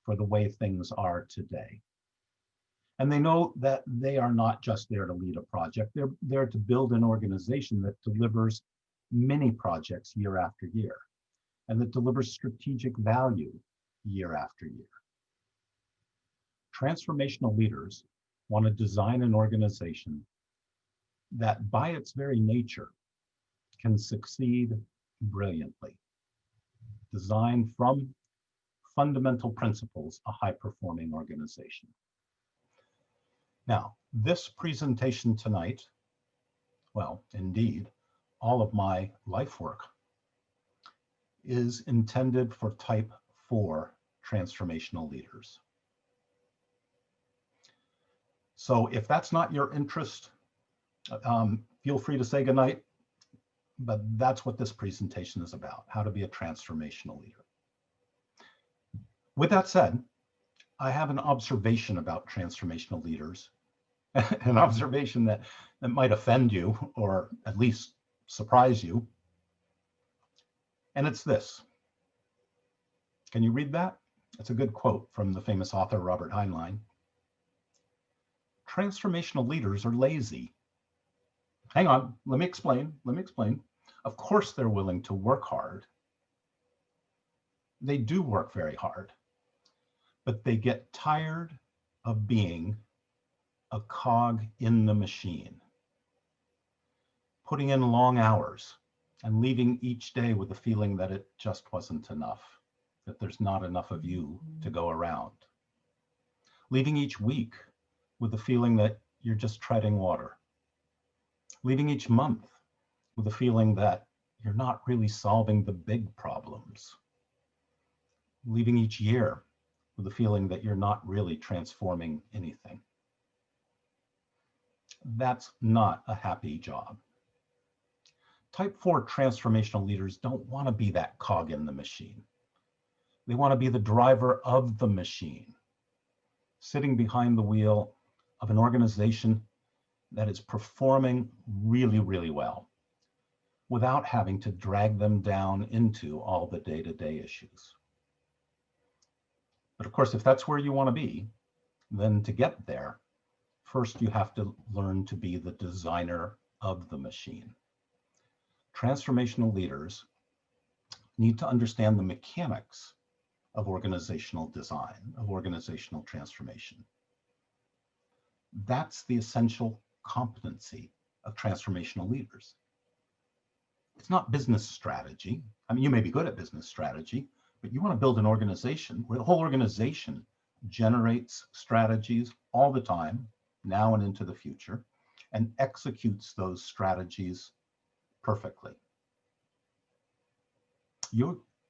for the way things are today. And they know that they are not just there to lead a project, they're there to build an organization that delivers many projects year after year, and that delivers strategic value year after year. Transformational leaders want to design an organization that by its very nature can succeed brilliantly. Design from fundamental principles a high-performing organization. Now, this presentation tonight, well, indeed, all of my life work is intended for type 4 transformational leaders. So if that's not your interest, feel free to say goodnight, but that's what this presentation is about, how to be a transformational leader. With that said, I have an observation about transformational leaders, an observation that might offend you or at least surprise you. And it's this. Can you read that? It's a good quote from the famous author Robert Heinlein. Transformational leaders are lazy. Hang on, let me explain. Of course they're willing to work hard. They do work very hard, but they get tired of being a cog in the machine, putting in long hours and leaving each day with the feeling that it just wasn't enough, that there's not enough of you to go around. Leaving each week with the feeling that you're just treading water. Leaving each month with the feeling that you're not really solving the big problems. Leaving each year with the feeling that you're not really transforming anything. That's not a happy job. Type 4 transformational leaders don't want to be that cog in the machine. They want to be the driver of the machine, sitting behind the wheel of an organization that is performing really, really well without having to drag them down into all the day-to-day issues. But of course, if that's where you want to be, then to get there, first you have to learn to be the designer of the machine. Transformational leaders need to understand the mechanics of organizational design, of organizational transformation. That's the essential competency of transformational leaders. It's not business strategy. I mean, you may be good at business strategy, but you want to build an organization where the whole organization generates strategies all the time, now and into the future, and executes those strategies perfectly.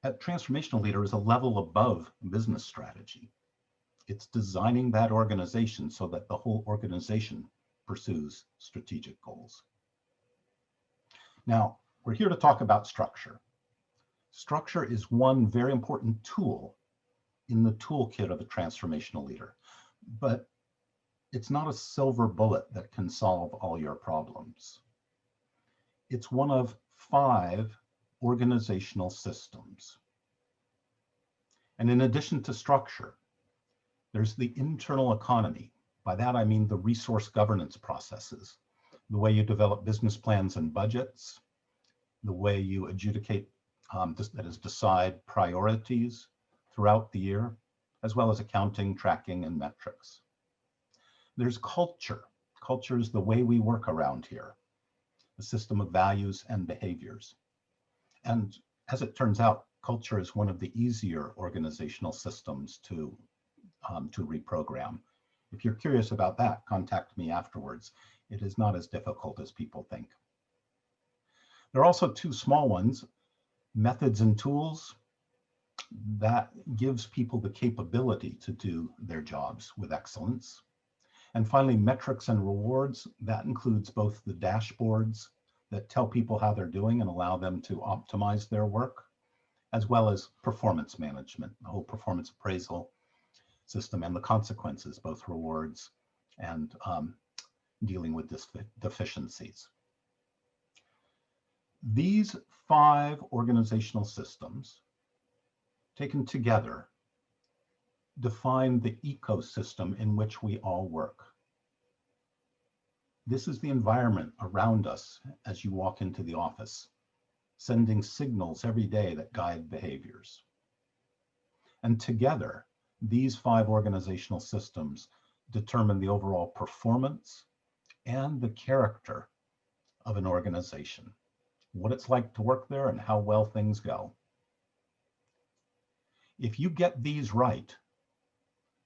A transformational leader is a level above business strategy. It's designing that organization so that the whole organization pursues strategic goals. Now, we're here to talk about structure. Structure is one very important tool in the toolkit of a transformational leader, but it's not a silver bullet that can solve all your problems. It's one of 5 organizational systems. And in addition to structure, there's the internal economy. By that, I mean the resource governance processes, the way you develop business plans and budgets, the way you adjudicate, that is, decide priorities throughout the year, as well as accounting, tracking, and metrics. There's culture. Culture is the way we work around here, a system of values and behaviors. And as it turns out, culture is one of the easier organizational systems to reprogram. If you're curious about that, contact me afterwards. It is not as difficult as people think. There are also 2 small ones, methods and tools. That gives people the capability to do their jobs with excellence. And finally, metrics and rewards. That includes both the dashboards that tell people how they're doing and allow them to optimize their work, as well as performance management, the whole performance appraisal system and the consequences, both rewards and dealing with deficiencies. These 5 organizational systems taken together define the ecosystem in which we all work. This is the environment around us as you walk into the office, sending signals every day that guide behaviors. And together, these 5 organizational systems determine the overall performance and the character of an organization, what it's like to work there and how well things go. If you get these right,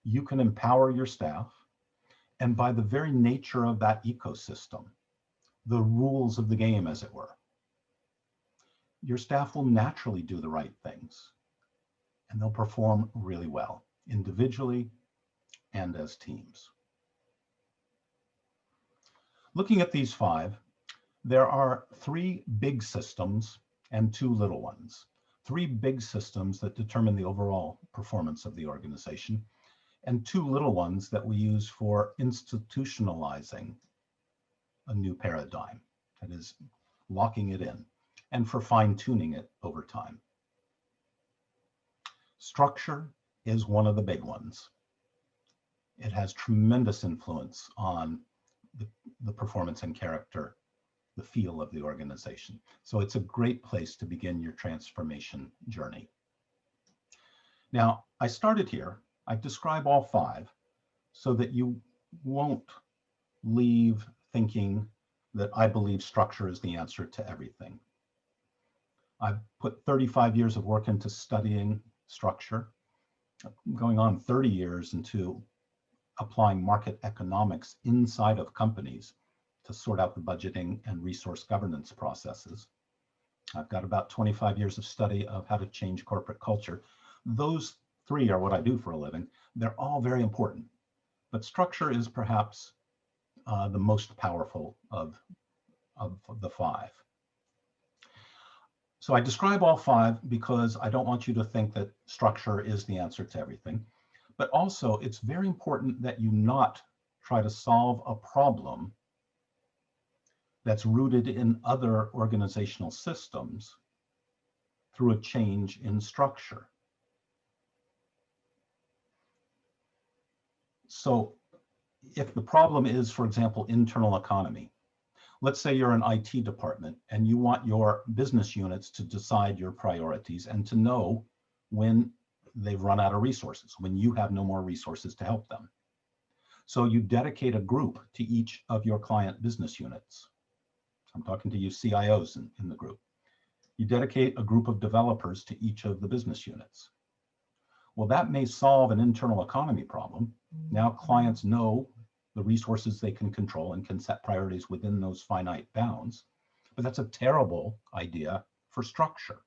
you can empower your staff, and by the very nature of that ecosystem, the rules of the game, as it were, your staff will naturally do the right things, and they'll perform really well, individually and as teams. Looking at these 5, there are 3 big systems and 2 little ones. 3 big systems that determine the overall performance of the organization, and 2 little ones that we use for institutionalizing a new paradigm, that is, locking it in, and for fine-tuning it over time. Structure is one of the big ones. It has tremendous influence on the performance and character, the feel of the organization. So it's a great place to begin your transformation journey. Now, I started here. I describe all 5 so that you won't leave thinking that I believe structure is the answer to everything. I've put 35 years of work into studying structure, going on 30 years into applying market economics inside of companies to sort out the budgeting and resource governance processes. I've got about 25 years of study of how to change corporate culture. Those 3 are what I do for a living. They're all very important, but structure is perhaps the most powerful of the 5. So I describe all 5 because I don't want you to think that structure is the answer to everything, but also it's very important that you not try to solve a problem that's rooted in other organizational systems through a change in structure. So if the problem is, for example, internal economy, let's say you're an IT department and you want your business units to decide your priorities and to know when they've run out of resources, when you have no more resources to help them. So you dedicate a group to each of your client business units. I'm talking to you CIOs in the group. You dedicate a group of developers to each of the business units. Well, that may solve an internal economy problem. Now clients know the resources they can control and can set priorities within those finite bounds. But that's a terrible idea for structure.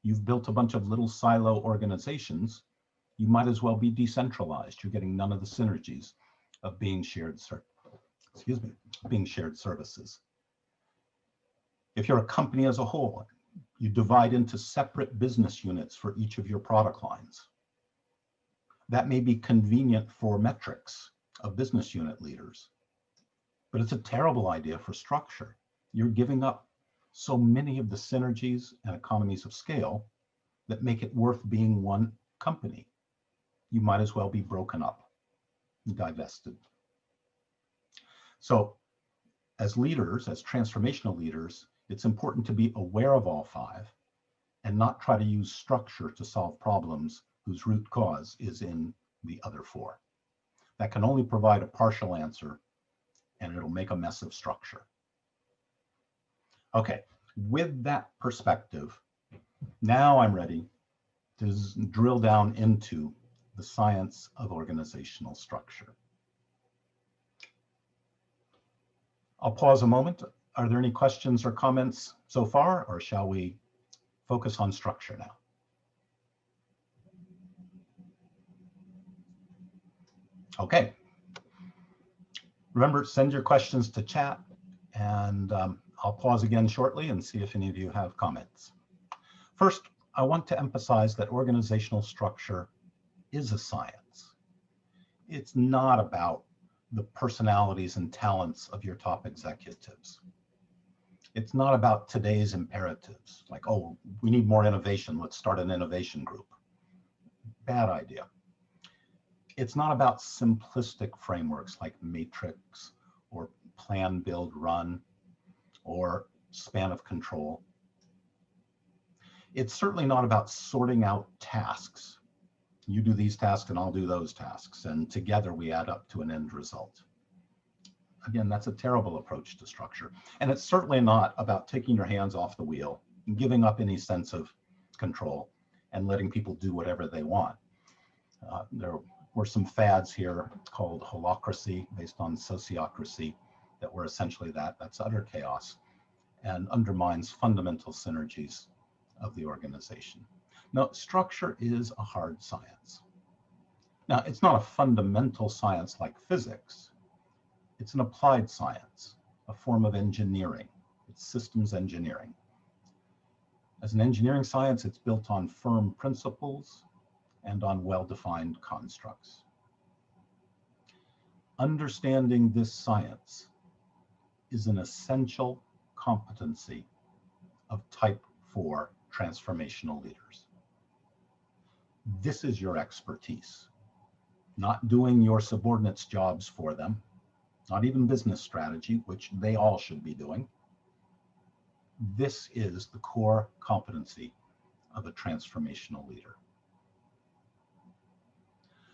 You've built a bunch of little silo organizations. You might as well be decentralized. You're getting none of the synergies of being shared services. If you're a company as a whole, you divide into separate business units for each of your product lines. That may be convenient for metrics of business unit leaders, but it's a terrible idea for structure. You're giving up so many of the synergies and economies of scale that make it worth being one company. You might as well be broken up, divested. So as leaders, as transformational leaders, it's important to be aware of all 5 and not try to use structure to solve problems whose root cause is in the other 4. That can only provide a partial answer, and it'll make a mess of structure. Okay, with that perspective, now I'm ready to drill down into the science of organizational structure. I'll pause a moment. Are there any questions or comments so far, or shall we focus on structure now? Okay. Remember, send your questions to chat, and I'll pause again shortly and see if any of you have comments. First, I want to emphasize that organizational structure is a science. It's not about the personalities and talents of your top executives. It's not about today's imperatives, like, oh, we need more innovation, let's start an innovation group. Bad idea. It's not about simplistic frameworks like matrix or plan, build, run, or span of control. It's certainly not about sorting out tasks. You do these tasks and I'll do those tasks, and together we add up to an end result. Again, that's a terrible approach to structure. And it's certainly not about taking your hands off the wheel and giving up any sense of control and letting people do whatever they want. There were some fads here called Holacracy, based on sociocracy, that were essentially that. That's utter chaos and undermines fundamental synergies of the organization. Now, structure is a hard science. Now, it's not a fundamental science like physics. It's an applied science, a form of engineering. It's systems engineering. As an engineering science, it's built on firm principles and on well-defined constructs. Understanding this science is an essential competency of type 4 transformational leaders. This is your expertise, not doing your subordinates' jobs for them, not even business strategy, which they all should be doing. This is the core competency of a transformational leader.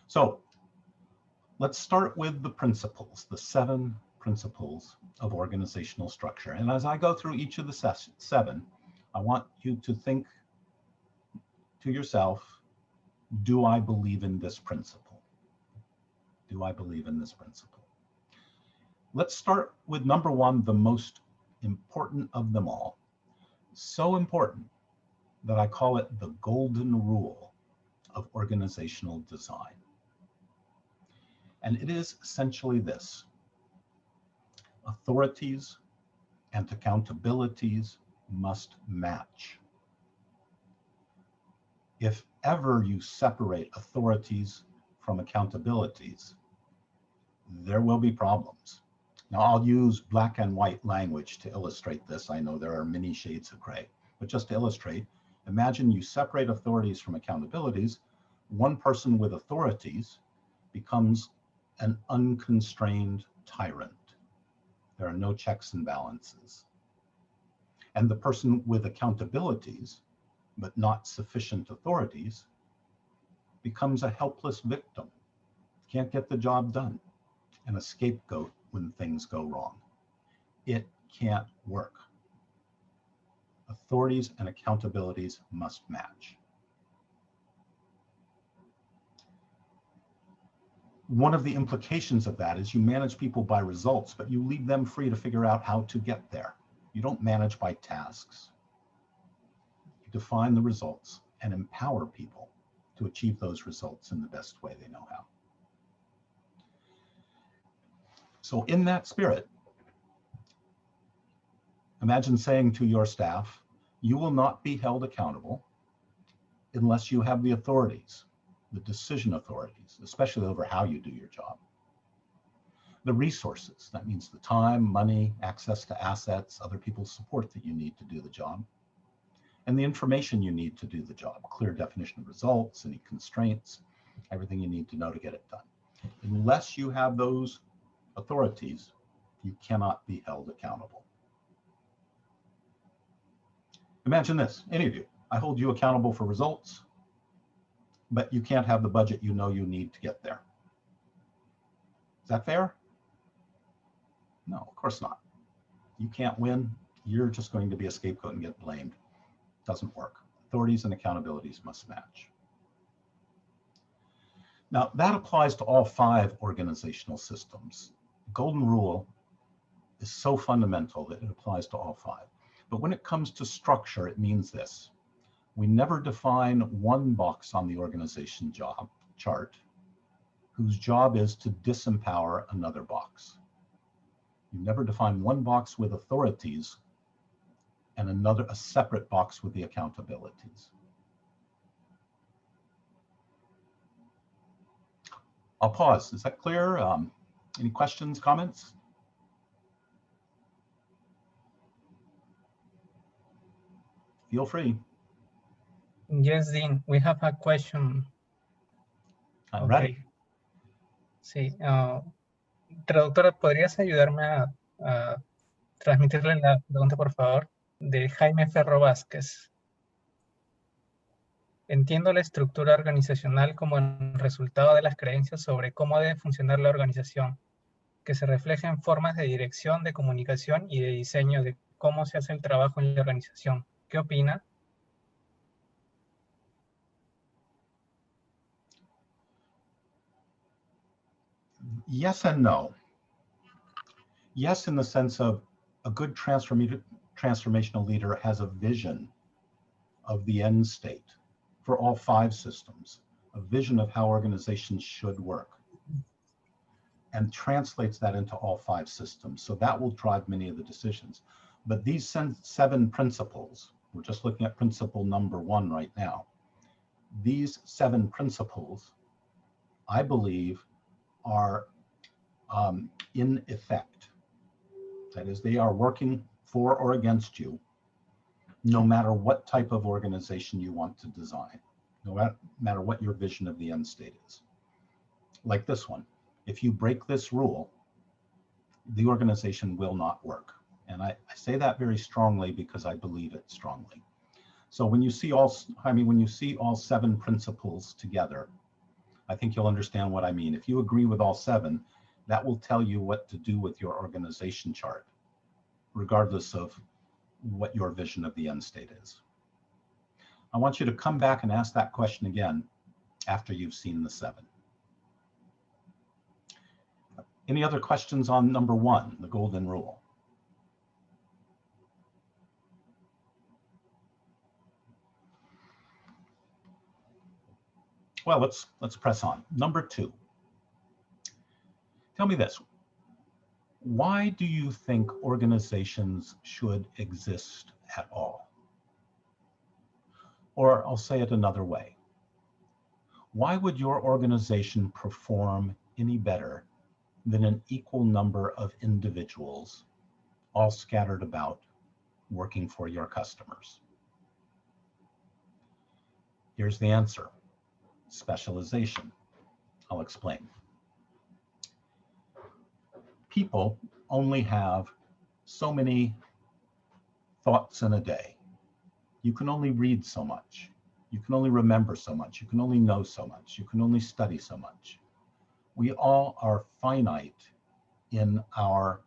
So let's start with the principles, the 7 principles of organizational structure. And as I go through each of the 7, I want you to think to yourself, do I believe in this principle? Do I believe in this principle? Let's start with number 1, the most important of them all. So important that I call it the golden rule of organizational design. And it is essentially this: authorities and accountabilities must match. If ever you separate authorities from accountabilities, there will be problems. Now, I'll use black and white language to illustrate this. I know there are many shades of gray, but just to illustrate, imagine you separate authorities from accountabilities. One person with authorities becomes an unconstrained tyrant. There are no checks and balances. And the person with accountabilities, but not sufficient authorities, becomes a helpless victim, can't get the job done, and a scapegoat when things go wrong. It can't work. Authorities and accountabilities must match. One of the implications of that is you manage people by results, but you leave them free to figure out how to get there. You don't manage by tasks. You define the results and empower people to achieve those results in the best way they know how. So in that spirit, imagine saying to your staff, you will not be held accountable unless you have the authorities, the decision authorities, especially over how you do your job. The resources, that means the time, money, access to assets, other people's support that you need to do the job, and the information you need to do the job, clear definition of results, any constraints, everything you need to know to get it done. Unless you have those authorities, you cannot be held accountable. Imagine this, any of you, I hold you accountable for results, but you can't have the budget you know you need to get there. Is that fair? No, of course not. You can't win. You're just going to be a scapegoat and get blamed. Doesn't work. Authorities and accountabilities must match. Now, that applies to all 5 organizational systems. The golden rule is so fundamental that it applies to all 5. But when it comes to structure, it means this. We never define one box on the organization job chart whose job is to disempower another box. You never define one box with authorities and a separate box with the accountabilities. I'll pause. Is that clear? Any questions, comments? Feel free. Yes, Dean, we have a question. I'm ready. Sí. Traductora, ¿podrías ayudarme a transmitirle la pregunta, por favor? De Jaime Ferro Vázquez. Entiendo la estructura organizacional como el resultado de las creencias sobre cómo debe funcionar la organización, que se refleja en formas de dirección, de comunicación y de diseño de cómo se hace el trabajo en la organización. ¿Qué opina? Yes and no. Yes, in the sense of a good transformational leader has a vision of the end state for all 5 systems, a vision of how organizations should work, and translates that into all 5 systems. So that will drive many of the decisions. But these 7 principles, we're just looking at principle number 1 right now. These 7 principles, I believe, are in effect. That is, they are working for or against you, no matter what type of organization you want to design, no matter what your vision of the end state is. Like this one, if you break this rule, the organization will not work. And I say that very strongly because I believe it strongly. So when you see all 7 principles together, I think you'll understand what I mean. If you agree with all 7, that will tell you what to do with your organization chart, regardless of what your vision of the end state is. I want you to come back and ask that question again after you've seen the 7. Any other questions on number 1, the golden rule? Well, let's press on. Number 2. Tell me this. Why do you think organizations should exist at all? Or I'll say it another way. Why would your organization perform any better than an equal number of individuals all scattered about working for your customers? Here's the answer. Specialization. I'll explain. People only have so many thoughts in a day. You can only read so much. You can only remember so much. You can only know so much. You can only study so much. We all are finite in our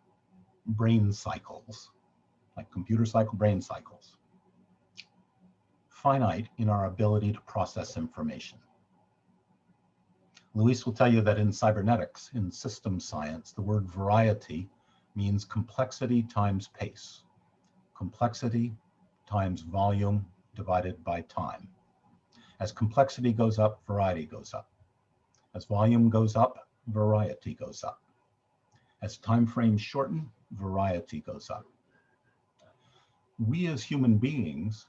brain cycles, like computer cycle brain cycles. Finite in our ability to process information. Luis will tell you that in cybernetics, in systems science, the word variety means complexity times pace. Complexity times volume divided by time. As complexity goes up, variety goes up. As volume goes up, variety goes up. As time frames shorten, variety goes up. We as human beings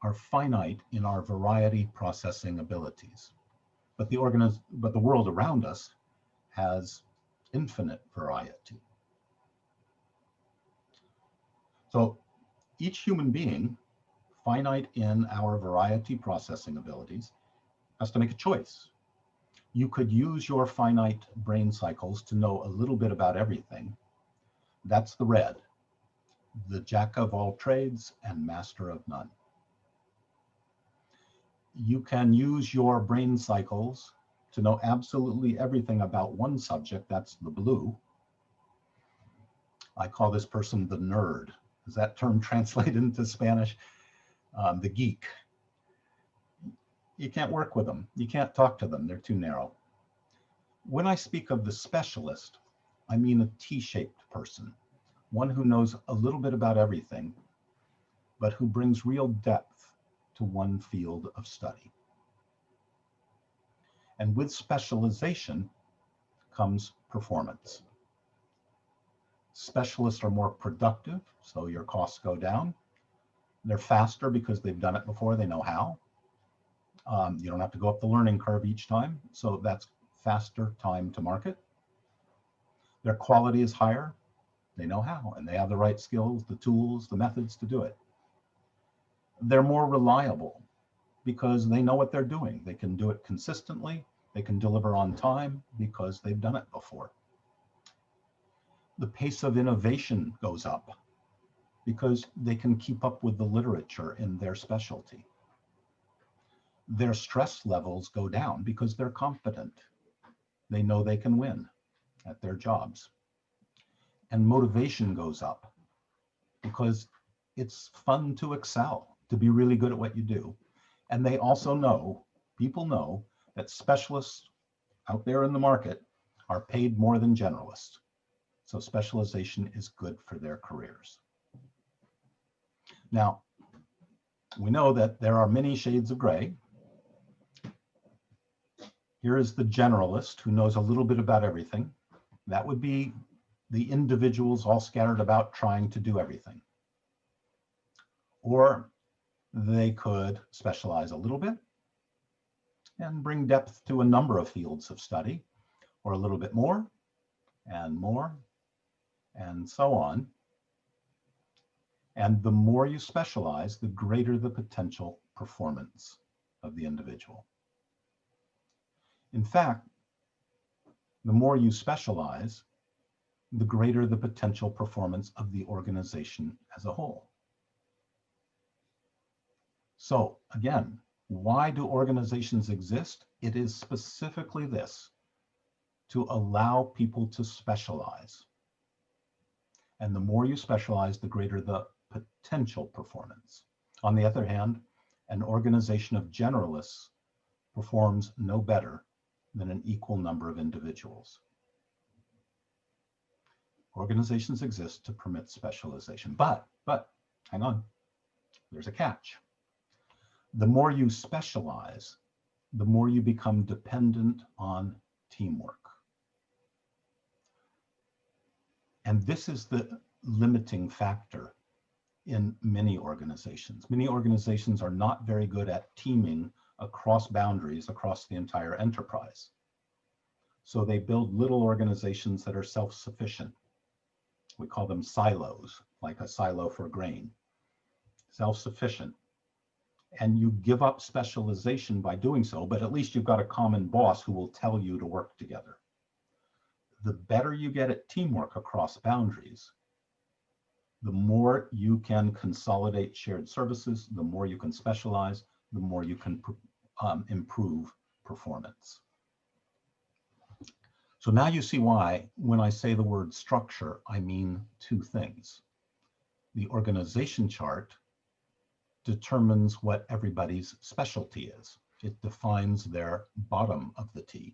are finite in our variety processing abilities. But the world around us has infinite variety. So each human being, finite in our variety processing abilities, has to make a choice. You could use your finite brain cycles to know a little bit about everything. That's the red, the jack of all trades and master of none. You can use your brain cycles to know absolutely everything about one subject, that's the blue. I call this person the nerd. Does that term translate into Spanish? The geek. You can't work with them. You can't talk to them. They're too narrow. When I speak of the specialist, I mean a T-shaped person, one who knows a little bit about everything, but who brings real depth to one field of study. And with specialization comes performance. Specialists are more productive, so your costs go down. They're faster because they've done it before, they know how. You don't have to go up the learning curve each time, so that's faster time to market. Their quality is higher, they know how, and they have the right skills, the tools, the methods to do it. They're more reliable because they know what they're doing. They can do it consistently, They can deliver on time because they've done it before. The pace of innovation goes up because they can keep up with the literature in their specialty. Their stress levels go down because they're confident. They know they can win at their jobs. And motivation goes up because it's fun to excel, to be really good at what you do. And they also know, people know, that specialists out there in the market are paid more than generalists. So specialization is good for their careers. Now, we know that there are many shades of gray. Here is the generalist who knows a little bit about everything. That would be the individuals all scattered about trying to do everything. Or they could specialize a little bit and bring depth to a number of fields of study, or a little bit more, and so on. And the more you specialize, the greater the potential performance of the individual. In fact, the more you specialize, the greater the potential performance of the organization as a whole. So again, why do organizations exist? It is specifically this, to allow people to specialize. And the more you specialize, the greater the potential performance. On the other hand, an organization of generalists performs no better than an equal number of individuals. Organizations exist to permit specialization, but hang on, there's a catch. The more you specialize, the more you become dependent on teamwork. And this is the limiting factor in many organizations. Many organizations are not very good at teaming across boundaries, across the entire enterprise. So they build little organizations that are self-sufficient. We call them silos, like a silo for grain. Self-sufficient. And you give up specialization by doing so, but at least you've got a common boss who will tell you to work together. The better you get at teamwork across boundaries, the more you can consolidate shared services, the more you can specialize, the more you can improve performance. So now you see why, when I say the word structure, I mean two things. The organization chart determines what everybody's specialty is. It defines their bottom of the T.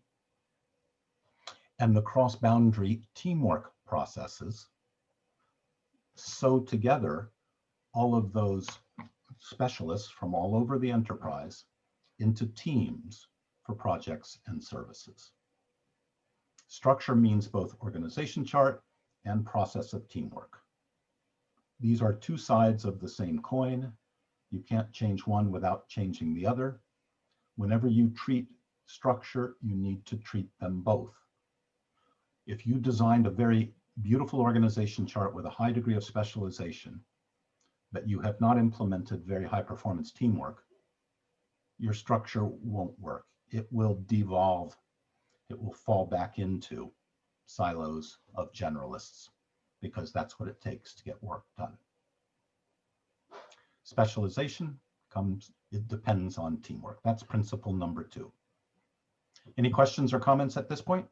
And the cross-boundary teamwork processes sew together all of those specialists from all over the enterprise into teams for projects and services. Structure means both organization chart and process of teamwork. These are two sides of the same coin. You can't change one without changing the other. Whenever you treat structure, you need to treat them both. If you designed a very beautiful organization chart with a high degree of specialization, but you have not implemented very high performance teamwork, your structure won't work. It will devolve. It will fall back into silos of generalists, because that's what it takes to get work done. Specialization it depends on teamwork. That's principle number 2. Any questions or comments at this point?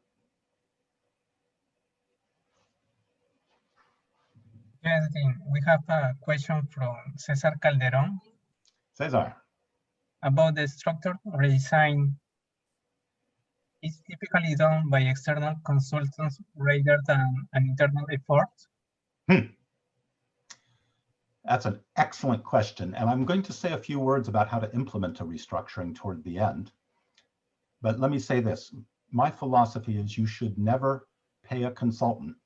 Yes, Dean. We have a question from Cesar Calderon. Cesar. About the structure redesign. Is typically done by external consultants rather than an internal effort? That's an excellent question. And I'm going to say a few words about how to implement a restructuring toward the end. But let me say this. My philosophy is you should never pay a consultant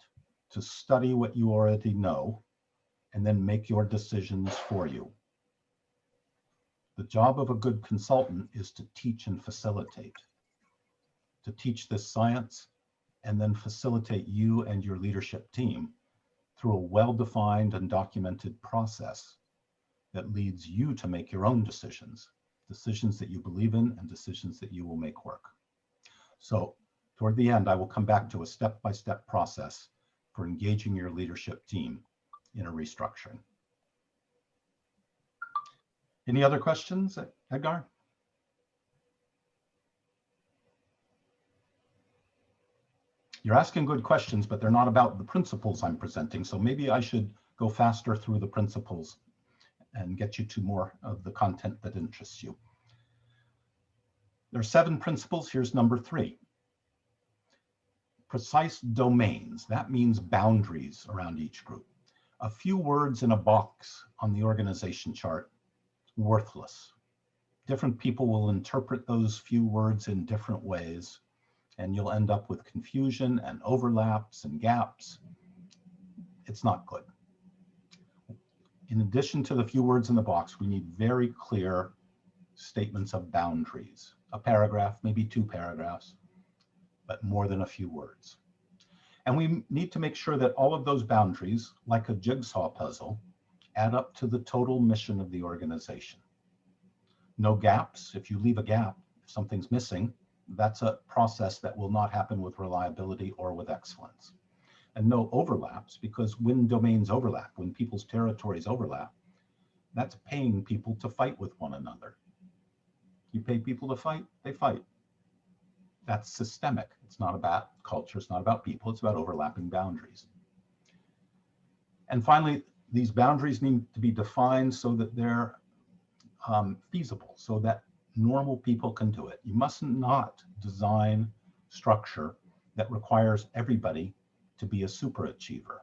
to study what you already know and then make your decisions for you. The job of a good consultant is to teach and facilitate, to teach this science and then facilitate you and your leadership team through a well-defined and documented process that leads you to make your own decisions, decisions that you believe in and decisions that you will make work. So toward the end, I will come back to a step-by-step process for engaging your leadership team in a restructuring. Any other questions, Edgar? You're asking good questions, but they're not about the principles I'm presenting. So maybe I should go faster through the principles and get you to more of the content that interests you. There are 7 principles. Here's number 3. Precise domains. That means boundaries around each group. A few words in a box on the organization chart, worthless. Different people will interpret those few words in different ways, and you'll end up with confusion and overlaps and gaps. It's not good. In addition to the few words in the box, we need very clear statements of boundaries. A paragraph, maybe 2 paragraphs, but more than a few words. And we need to make sure that all of those boundaries, like a jigsaw puzzle, add up to the total mission of the organization. No gaps. If you leave a gap, if something's missing, that's a process that will not happen with reliability or with excellence. And no overlaps, because when domains overlap, when people's territories overlap, that's paying people to fight with one another. You pay people to fight, they fight. That's systemic. It's not about culture, it's not about people, it's about overlapping boundaries. And finally, these boundaries need to be defined so that they're feasible, so that normal people can do it. You must not design structure that requires everybody to be a superachiever.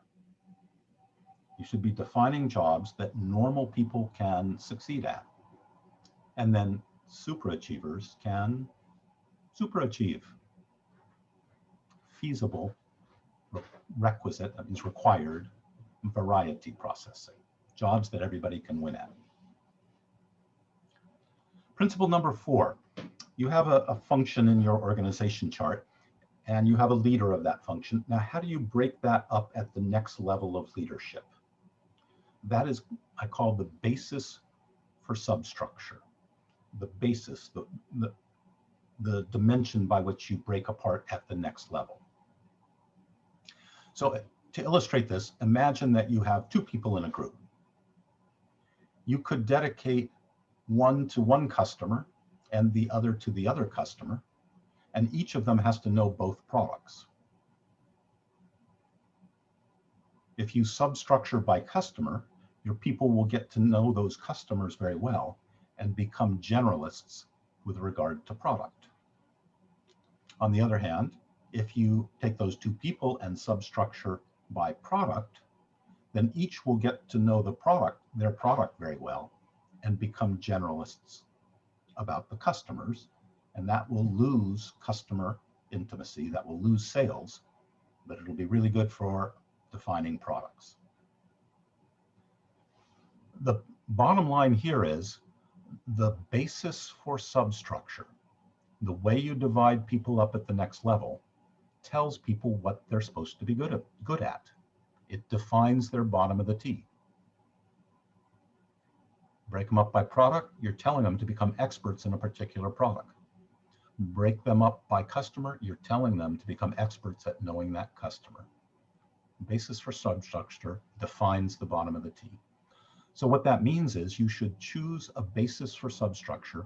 You should be defining jobs that normal people can succeed at. And then superachievers can superachieve. Feasible, requisite, that means required, variety processing. Jobs that everybody can win at. Principle number 4, you have a function in your organization chart and you have a leader of that function. Now, how do you break that up at the next level of leadership? That is, I call the basis for substructure. The basis, the dimension by which you break apart at the next level. So to illustrate this, imagine that you have 2 people in a group. You could dedicate one to one customer and the other to the other customer, and each of them has to know both products. If you substructure by customer, your people will get to know those customers very well and become generalists with regard to product. On the other hand, if you take those 2 people and substructure by product, then each will get to know their product very well and become generalists about the customers, and that will lose customer intimacy, that will lose sales, but it'll be really good for defining products. The bottom line here is the basis for substructure, the way you divide people up at the next level, tells people what they're supposed to be good at. It defines their bottom of the T. Break them up by product, you're telling them to become experts in a particular product. Break them up by customer, you're telling them to become experts at knowing that customer. Basis for substructure defines the bottom of the T. So what that means is you should choose a basis for substructure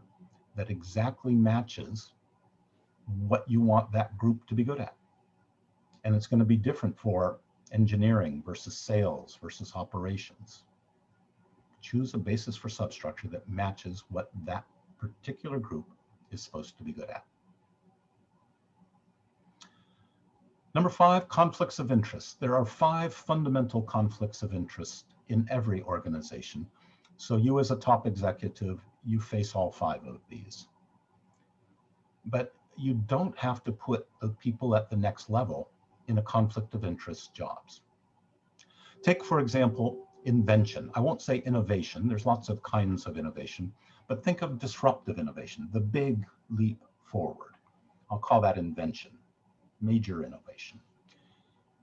that exactly matches what you want that group to be good at. And it's going to be different for engineering versus sales versus operations. Choose a basis for substructure that matches what that particular group is supposed to be good at. Number 5, conflicts of interest. There are 5 fundamental conflicts of interest in every organization. So you as a top executive, you face all 5 of these. But you don't have to put the people at the next level in a conflict of interest jobs. Take, for example, invention. I won't say innovation. There's lots of kinds of innovation, but think of disruptive innovation, the big leap forward. I'll call that invention, major innovation.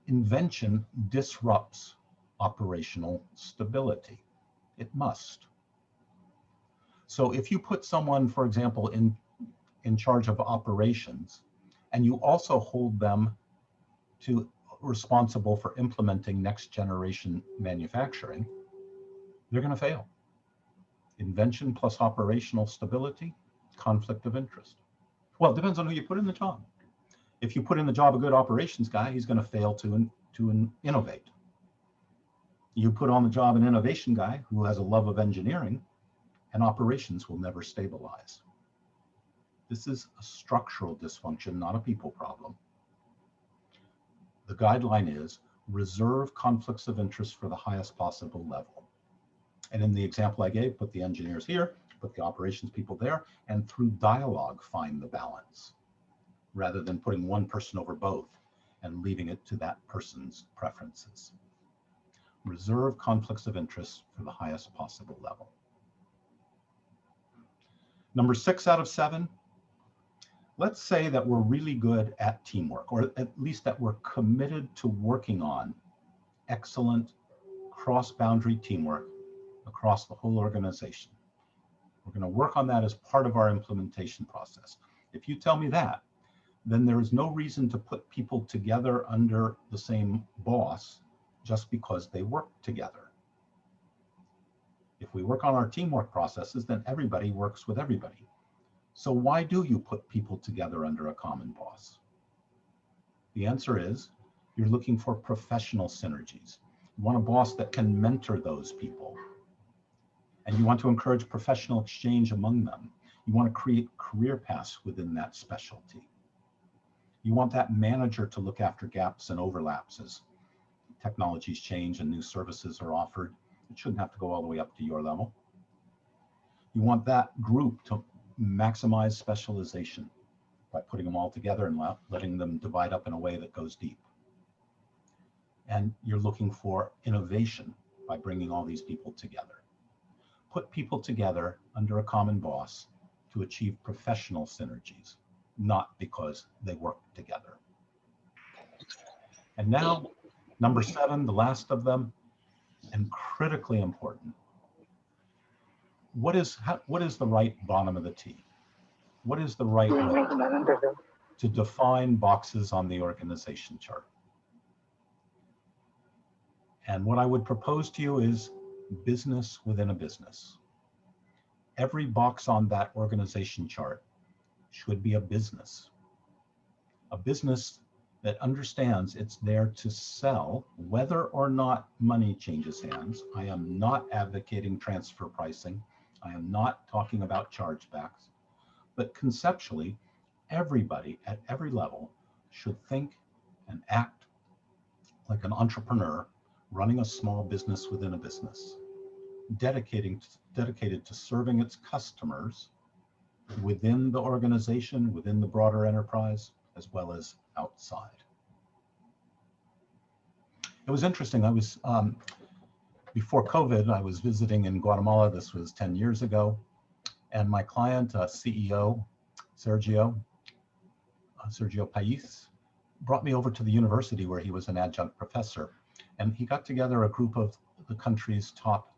Invention disrupts operational stability. It must. So if you put someone, for example, in charge of operations, and you also hold them to responsible for implementing next generation manufacturing, they're going to fail. Invention plus operational stability, conflict of interest. Well, it depends on who you put in the job. If you put in the job a good operations guy, he's going to fail to innovate. You put on the job an innovation guy who has a love of engineering, and operations will never stabilize. This is a structural dysfunction, not a people problem. The guideline is reserve conflicts of interest for the highest possible level. And in the example I gave, put the engineers here, put the operations people there, and through dialogue, find the balance, rather than putting one person over both and leaving it to that person's preferences. Reserve conflicts of interest for the highest possible level. Number 6 out of 7, let's say that we're really good at teamwork, or at least that we're committed to working on excellent cross-boundary teamwork across the whole organization. We're going to work on that as part of our implementation process. If you tell me that, then there is no reason to put people together under the same boss just because they work together. If we work on our teamwork processes, then everybody works with everybody. So why do you put people together under a common boss? The answer is you're looking for professional synergies. You want a boss that can mentor those people. And you want to encourage professional exchange among them. You want to create career paths within that specialty. You want that manager to look after gaps and overlaps as technologies change and new services are offered. It shouldn't have to go all the way up to your level. You want that group to maximize specialization by putting them all together and letting them divide up in a way that goes deep. And you're looking for innovation by bringing all these people together. Put people together under a common boss to achieve professional synergies, not because they work together. And now, number 7, the last of them, and critically important. What is the right bottom of the T? What is the right way to define boxes on the organization chart? And what I would propose to you is business within a business. Every box on that organization chart should be a business that understands it's there to sell, whether or not money changes hands. I am not advocating transfer pricing. I am not talking about chargebacks, but conceptually, everybody at every level should think and act like an entrepreneur running a small business within a business, dedicated to serving its customers within the organization, within the broader enterprise, as well as outside. It was interesting. I was, before COVID, I was visiting in Guatemala. This was 10 years ago. And my client, CEO, Sergio Pais, brought me over to the university where he was an adjunct professor. And he got together a group of the country's top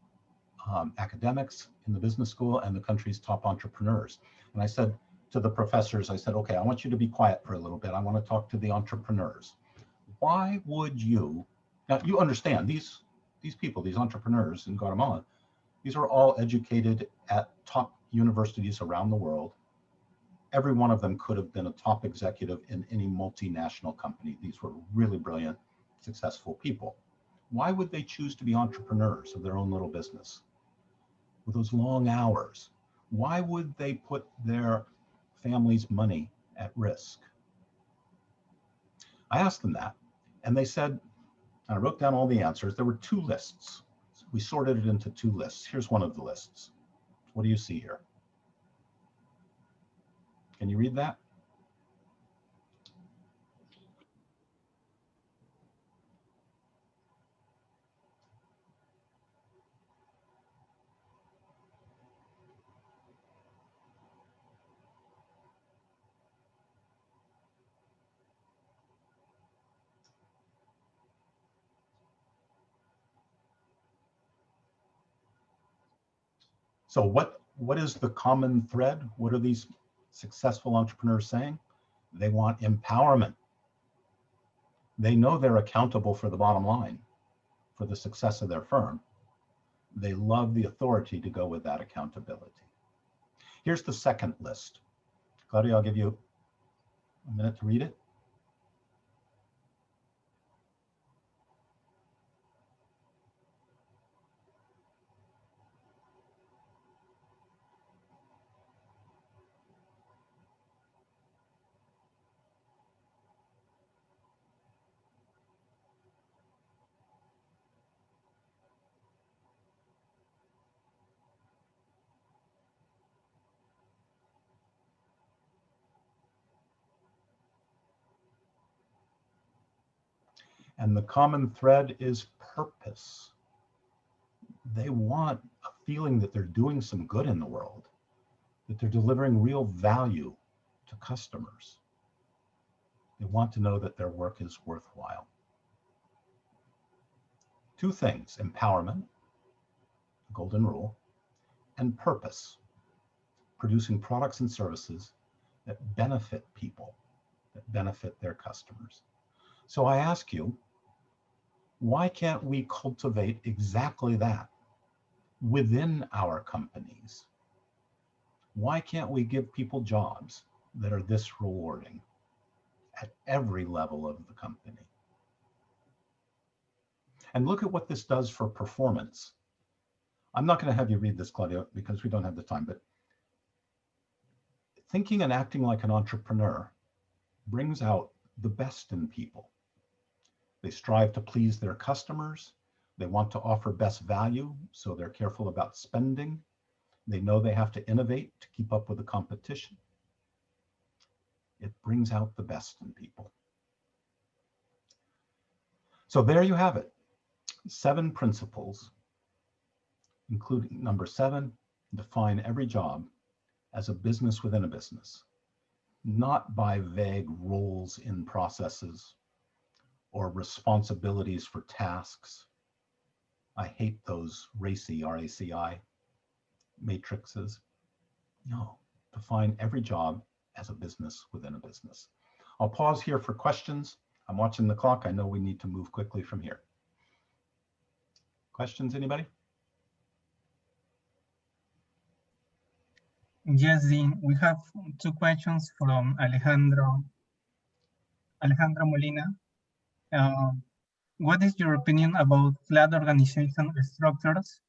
academics in the business school and the country's top entrepreneurs. And I said to the professors, I said, okay, I want you to be quiet for a little bit. I want to talk to the entrepreneurs. Why would you, now you understand these people, these entrepreneurs in Guatemala, these are all educated at top universities around the world. Every one of them could have been a top executive in any multinational company. These were really brilliant, successful people. Why would they choose to be entrepreneurs of their own little business? With those long hours, why would they put their family's money at risk? I asked them that, and they said, I wrote down all the answers. There were 2 lists. We sorted it into 2 lists. Here's one of the lists. What do you see here? Can you read that? So what is the common thread? What are these successful entrepreneurs saying? They want empowerment. They know they're accountable for the bottom line, for the success of their firm. They love the authority to go with that accountability. Here's the second list. Claudia, I'll give you a minute to read it. And the common thread is purpose. They want a feeling that they're doing some good in the world, that they're delivering real value to customers. They want to know that their work is worthwhile. Two things: empowerment, golden rule, and purpose, producing products and services that benefit people, that benefit their customers. So I ask you, why can't we cultivate exactly that within our companies? Why can't we give people jobs that are this rewarding at every level of the company? And look at what this does for performance. I'm not going to have you read this, Claudia, because we don't have the time, but thinking and acting like an entrepreneur brings out the best in people. They strive to please their customers. They want to offer best value, so they're careful about spending. They know they have to innovate to keep up with the competition. It brings out the best in people. So there you have it. 7 principles, including number 7, define every job as a business within a business, not by vague roles in processes or responsibilities for tasks. I hate those racy, R-A-C-I, matrices. No, define every job as a business within a business. I'll pause here for questions. I'm watching the clock. I know we need to move quickly from here. Questions, anybody? Yes, Dean, we have 2 questions from Alejandro Molina. What is your opinion about flat organization structures,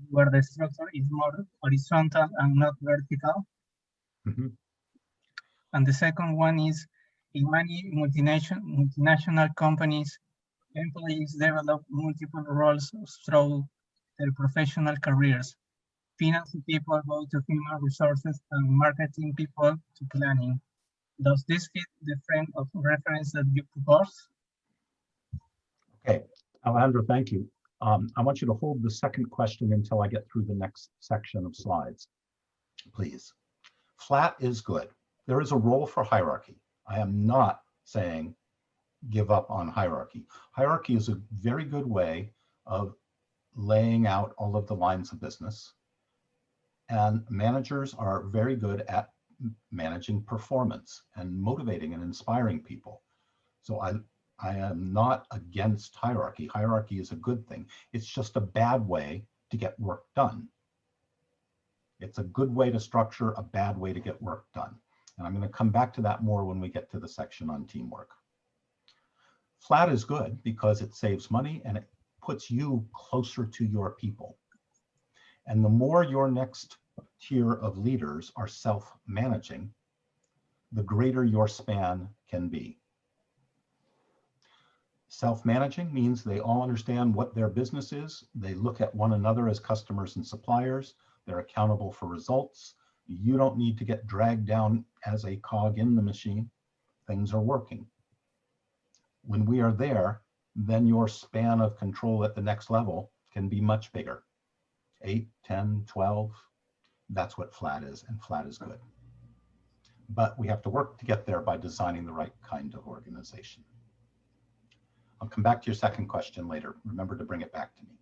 where the structure is more horizontal and not vertical? Mm-hmm. And the second one is, in many multinational companies, employees develop multiple roles through their professional careers. Finance people go to human resources and marketing people to planning. Does this fit the frame of reference that you propose? Okay, Alejandro, thank you. I want you to hold the second question until I get through the next section of slides, please. Flat is good. There is a role for hierarchy. I am not saying give up on hierarchy. Hierarchy is a very good way of laying out all of the lines of business. And managers are very good at managing performance and motivating and inspiring people. So I am not against hierarchy. Hierarchy is a good thing. It's just a bad way to get work done. It's a good way to structure, a bad way to get work done. And I'm going to come back to that more when we get to the section on teamwork. Flat is good because it saves money and it puts you closer to your people. And the more your next tier of leaders are self-managing, the greater your span can be. Self-managing means they all understand what their business is. They look at one another as customers and suppliers. They're accountable for results. You don't need to get dragged down as a cog in the machine. Things are working. When we are there, then your span of control at the next level can be much bigger. 8, 10, 12, that's what flat is, and flat is good. But we have to work to get there by designing the right kind of organization. I'll come back to your second question later. Remember to bring it back to me.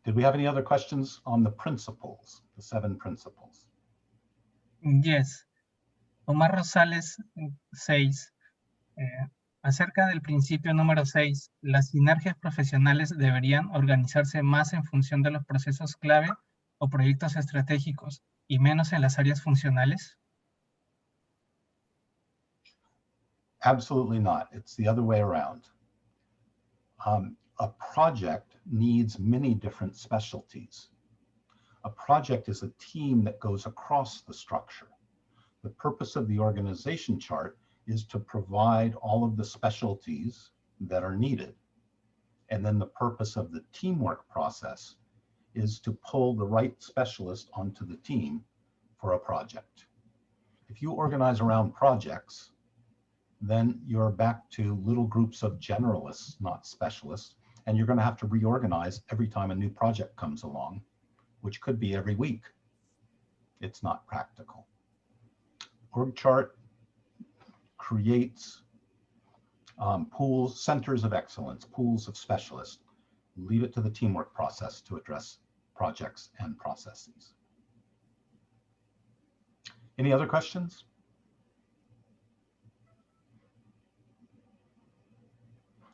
Did we have any other questions on the principles, the 7 principles? Yes. Omar Rosales 6. Acerca del principio número 6, ¿las sinergias profesionales deberían organizarse más en función de los procesos clave o proyectos estratégicos y menos en las áreas funcionales? Absolutely not. It's the other way around. A project needs many different specialties. A project is a team that goes across the structure. The purpose of the organization chart is to provide all of the specialties that are needed. And then the purpose of the teamwork process is to pull the right specialist onto the team for a project. If you organize around projects, then you're back to little groups of generalists, not specialists, and you're going to have to reorganize every time a new project comes along, which could be every week. It's not practical. Org chart creates pools, centers of excellence, pools of specialists. Leave it to the teamwork process to address projects and processes. Any other questions?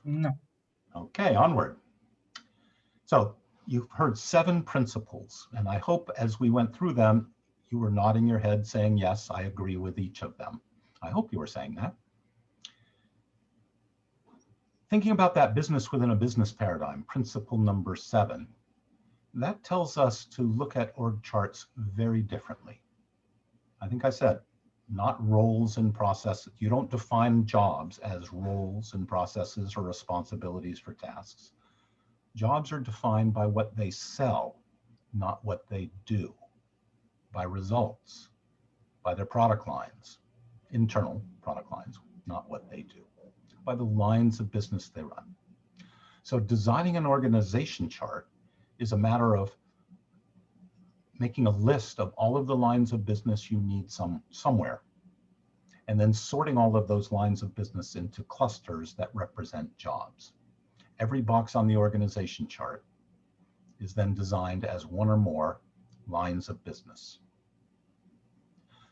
No. Okay, onward. So you've heard 7 principles, and I hope as we went through them, you were nodding your head saying, yes, I agree with each of them. I hope you were saying that. Thinking about that business within a business paradigm, principle number 7, that tells us to look at org charts very differently. I think I said, not roles and processes. You don't define jobs as roles and processes or responsibilities for tasks. Jobs are defined by what they sell, not what they do, by results, by their product lines, internal product lines, not what they do, by the lines of business they run. So designing an organization chart is a matter of making a list of all of the lines of business you need somewhere, and then sorting all of those lines of business into clusters that represent jobs. Every box on the organization chart is then designed as one or more lines of business.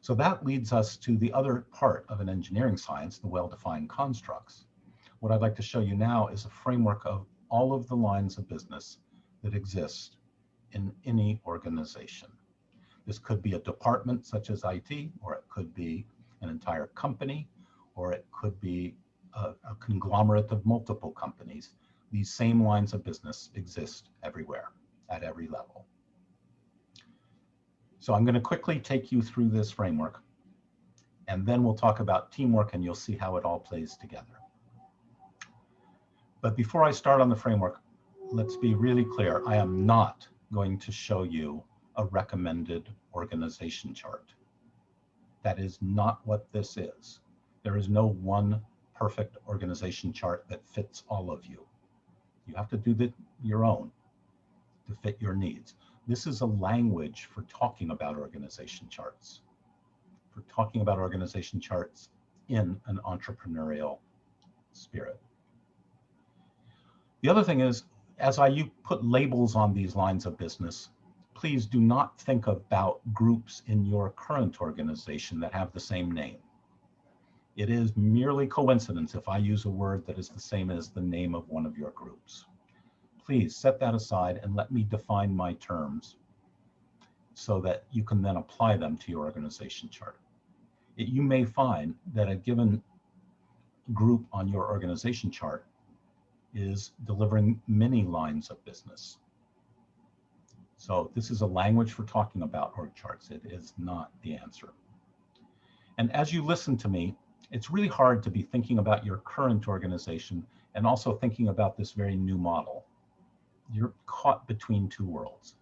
So that leads us to the other part of an engineering science, the well-defined constructs. What I'd like to show you now is a framework of all of the lines of business that exist in any organization. This could be a department such as IT, or it could be an entire company, or it could be a conglomerate of multiple companies. These same lines of business exist everywhere at every level. So I'm going to quickly take you through this framework, and then we'll talk about teamwork and you'll see how it all plays together. But before I start on the framework, let's be really clear. I am not going to show you a recommended organization chart. That is not what this is. There is no one perfect organization chart that fits all of you. You have to do your own to fit your needs. This is a language for talking about organization charts, in an entrepreneurial spirit. The other thing is, as you put labels on these lines of business, please do not think about groups in your current organization that have the same name. It is merely coincidence if I use a word that is the same as the name of one of your groups. Please set that aside and let me define my terms so that you can then apply them to your organization chart. You may find that a given group on your organization chart is delivering many lines of business. So this is a language for talking about org charts. It is not the answer. And as you listen to me, it's really hard to be thinking about your current organization and also thinking about this very new model. You're caught between two worlds.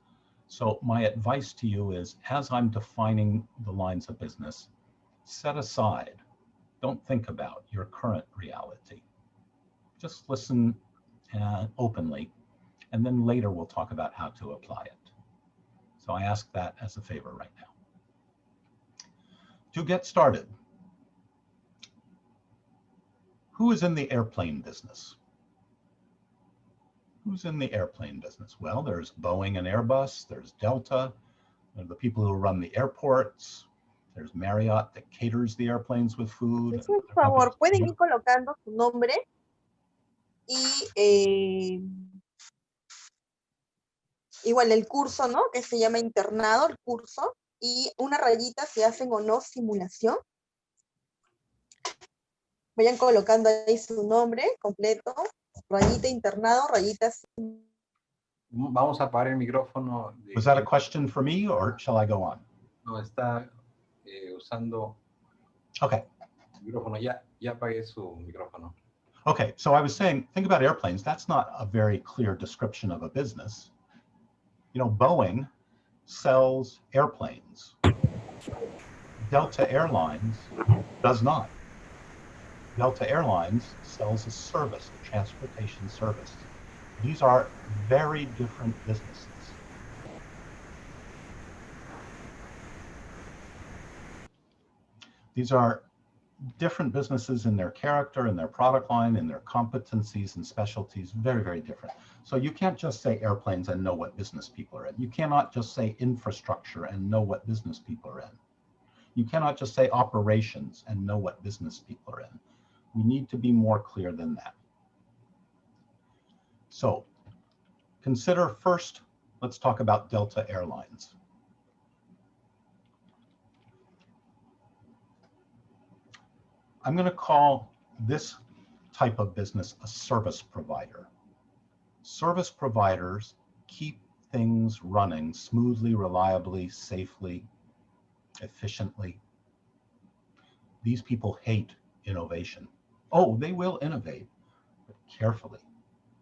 So my advice to you is, as I'm defining the lines of business, set aside, don't think about your current reality. Just listen openly, and then later we'll talk about how to apply it. So I ask that as a favor right now. To get started, who is in the airplane business? Who's in the airplane business? Well, there's Boeing and Airbus, there's Delta, there are the people who run the airports, There's Marriott that caters the airplanes with food. Entonces, por favor, pueden ir colocando su nombre y igual el curso, ¿no? Que se llama internado, el curso, y una rayita si hacen o no simulación. Vayan colocando ahí su nombre completo, rayita internado, rayita. Vamos a apagar el micrófono. Was that a question for me or shall I go on? No, está usando Okay. el micrófono. Ya apagué su micrófono. Okay, so I was saying, think about airplanes. That's not a very clear description of a business. You know, Boeing sells airplanes. Delta Airlines does not. Delta Airlines sells a service, a transportation service. These are very different businesses. These are different businesses in their character, in their product line, in their competencies and specialties, very, very different. So you can't just say airplanes and know what business people are in. You cannot just say infrastructure and know what business people are in. You cannot just say operations and know what business people are in. We need to be more clear than that. So consider first, let's talk about Delta Airlines. I'm going to call this type of business a service provider. Service providers keep things running smoothly, reliably, safely, efficiently. These people hate innovation. Oh, they will innovate, but carefully,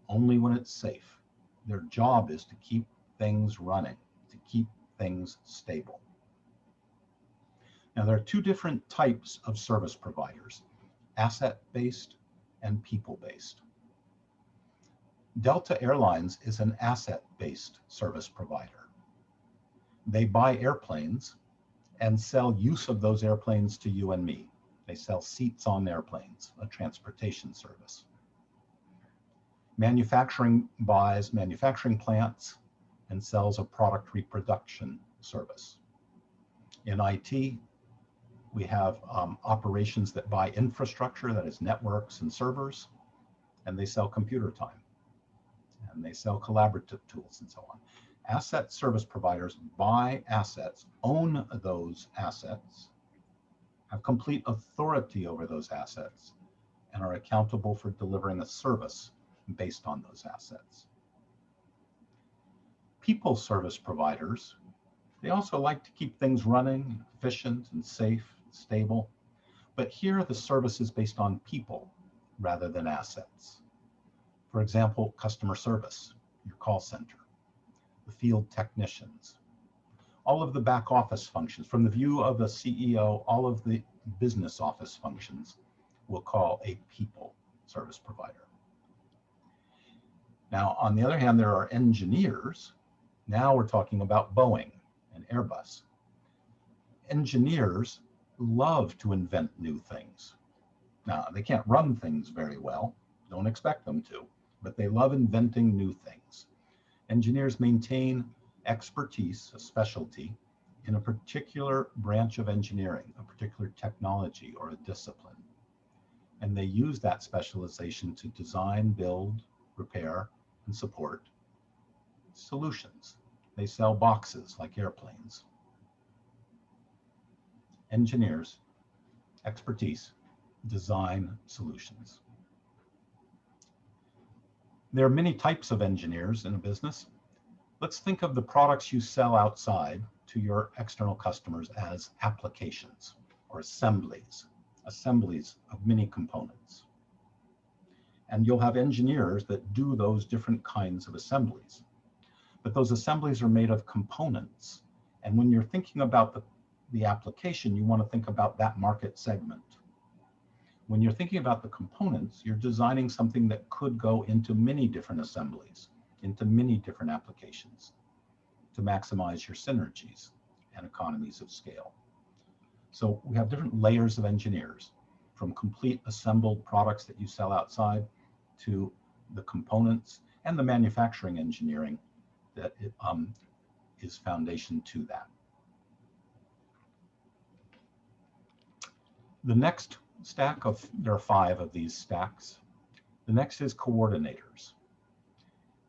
only when it's safe. Their job is to keep things running, to keep things stable. Now, there are two different types of service providers, asset-based and people-based. Delta Airlines is an asset-based service provider. They buy airplanes and sell use of those airplanes to you and me. They sell seats on airplanes, a transportation service. Manufacturing buys manufacturing plants and sells a product reproduction service. In IT, we have operations that buy infrastructure, that is networks and servers, and they sell computer time, and they sell collaborative tools and so on. Asset service providers buy assets, own those assets, have complete authority over those assets, and are accountable for delivering a service based on those assets. People service providers, they also like to keep things running, efficient and safe, stable, but here the service is based on people rather than assets. For example, customer service, your call center, the field technicians, all of the back office functions. From the view of a CEO, all of the business office functions we'll call a people service provider. Now, on the other hand, there are engineers. Now we're talking about Boeing and Airbus. Engineers love to invent new things. Now, they can't run things very well, don't expect them to, but they love inventing new things. Engineers maintain expertise, a specialty, in a particular branch of engineering, a particular technology or a discipline. And they use that specialization to design, build, repair, and support solutions. They sell boxes like airplanes. Engineers, expertise, design solutions. There are many types of engineers in a business. Let's think of the products you sell outside to your external customers as applications or assemblies of many components. And you'll have engineers that do those different kinds of assemblies. But those assemblies are made of components. And when you're thinking about the application, you want to think about that market segment. When you're thinking about the components, you're designing something that could go into many different assemblies, into many different applications to maximize your synergies and economies of scale. So we have different layers of engineers, from complete assembled products that you sell outside to the components and the manufacturing engineering that is foundation to that. The next stack there are 5 of these stacks. The next is coordinators.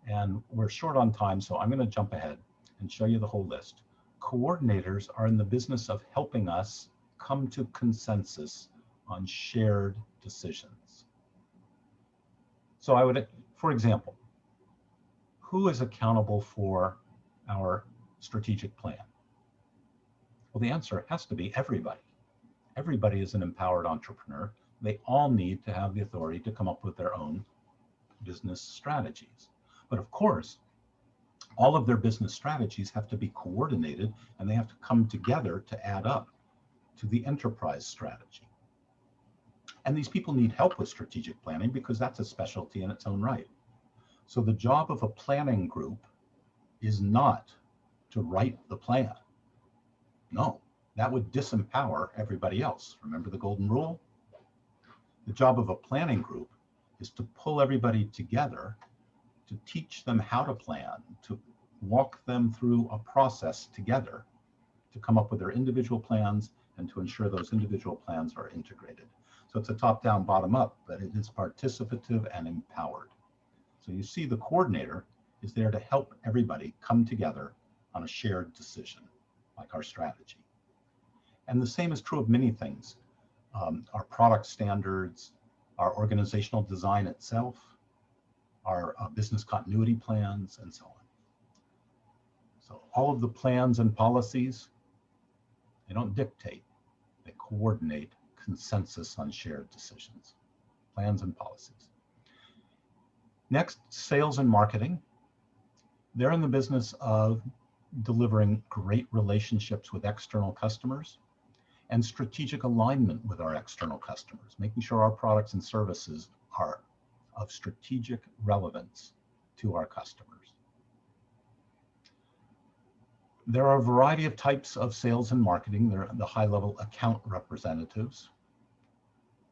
And we're short on time, so I'm going to jump ahead and show you the whole list. Coordinators are in the business of helping us come to consensus on shared decisions. So I would, for example, who is accountable for our strategic plan? Well, the answer has to be everybody. Everybody is an empowered entrepreneur. They all need to have the authority to come up with their own business strategies. But of course, all of their business strategies have to be coordinated, and they have to come together to add up to the enterprise strategy. And these people need help with strategic planning because that's a specialty in its own right. So the job of a planning group is not to write the plan. No, that would disempower everybody else. Remember the golden rule? The job of a planning group is to pull everybody together, to teach them how to plan, to walk them through a process together, to come up with their individual plans and to ensure those individual plans are integrated. So it's a top-down, bottom-up, but it is participative and empowered. So you see the coordinator is there to help everybody come together on a shared decision, like our strategy. And the same is true of many things. Our product standards, our organizational design itself, our business continuity plans, and so on. So all of the plans and policies, they don't dictate, they coordinate consensus on shared decisions, plans and policies. Next, sales and marketing. They're in the business of delivering great relationships with external customers and strategic alignment with our external customers, making sure our products and services are of strategic relevance to our customers. There are a variety of types of sales and marketing. There are the high-level account representatives.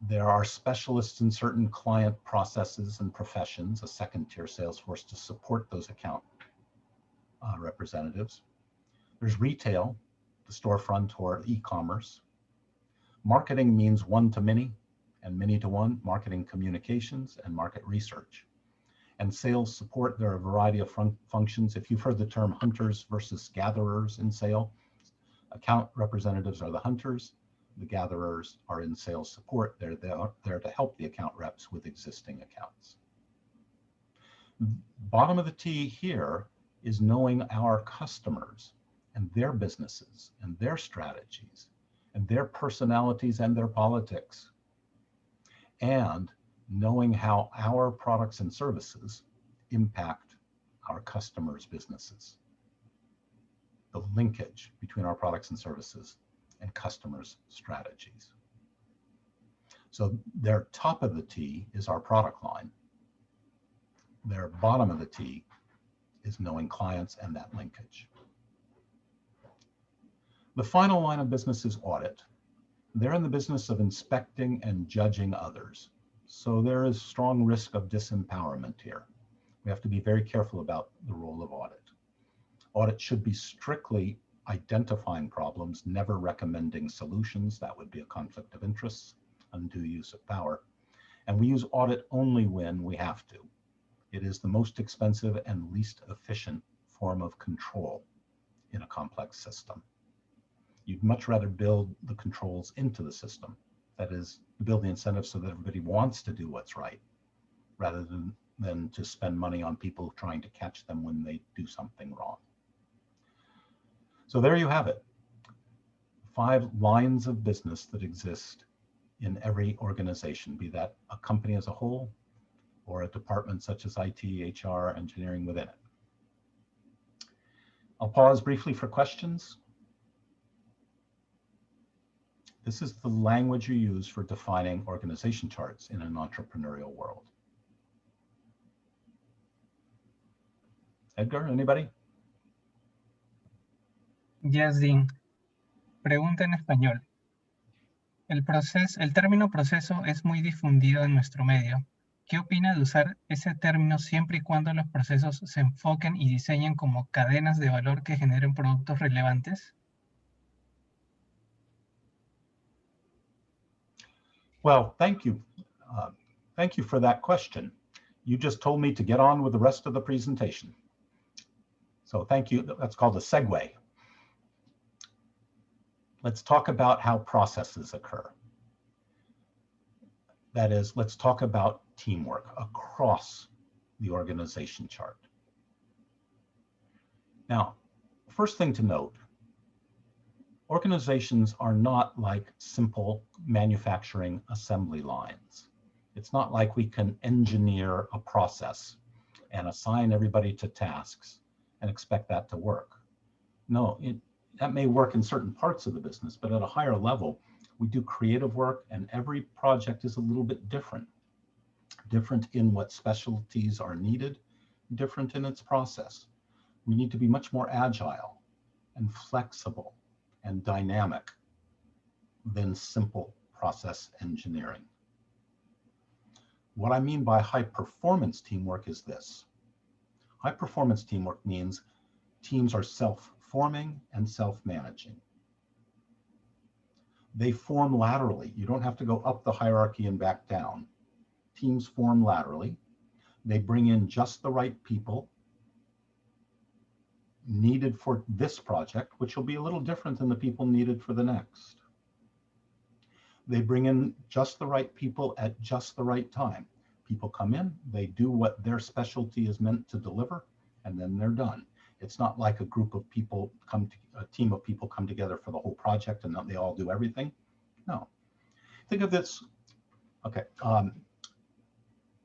There are specialists in certain client processes and professions, a second-tier sales force to support those account representatives. There's retail, the storefront or e-commerce. Marketing means one-to-many and many-to-one, marketing communications and market research. And sales support, there are a variety of functions. If you've heard the term hunters versus gatherers in sale, account representatives are the hunters, the gatherers are in sales support. They're there to help the account reps with existing accounts. Bottom of the T here is knowing our customers and their businesses and their strategies and their personalities and their politics, and knowing how our products and services impact our customers' businesses. The linkage between our products and services and customers' strategies. So their top of the T is our product line. Their bottom of the T is knowing clients and that linkage. The final line of business is audit. They're in the business of inspecting and judging others. So there is strong risk of disempowerment here. We have to be very careful about the role of audit. Audit should be strictly identifying problems, never recommending solutions. That would be a conflict of interests, undue use of power. And we use audit only when we have to. It is the most expensive and least efficient form of control in a complex system. You'd much rather build the controls into the system. That is, build the incentives so that everybody wants to do what's right, rather than to spend money on people trying to catch them when they do something wrong. So there you have it. 5 lines of business that exist in every organization, be that a company as a whole or a department such as IT, HR, engineering within it. I'll pause briefly for questions. This is the language you use for defining organization charts in an entrepreneurial world. Edgar, anybody? Yes, Dean. Pregunta en español. El término proceso es muy difundido en nuestro medio. ¿Qué opina de usar ese término siempre y cuando los procesos se enfoquen y diseñen como cadenas de valor que generen productos relevantes? Well, thank you. Thank you for that question. You just told me to get on with the rest of the presentation. So thank you. That's called a segue. Let's talk about how processes occur. That is, let's talk about teamwork across the organization chart. Now, first thing to note, organizations are not like simple manufacturing assembly lines. It's not like we can engineer a process and assign everybody to tasks and expect that to work. No, that may work in certain parts of the business, but at a higher level, we do creative work, and every project is a little bit different. Different in what specialties are needed, different in its process. We need to be much more agile and flexible and dynamic than simple process engineering. What I mean by high performance teamwork is this. High performance teamwork means teams are self-forming and self-managing. They form laterally. You don't have to go up the hierarchy and back down. Teams form laterally. They bring in just the right people needed for this project, which will be a little different than the people needed for the next. They bring in just the right people at just the right time. People come in, they do what their specialty is meant to deliver, and then they're done. It's not like a group of people a team of people come together for the whole project and they all do everything. No. Think of this, okay.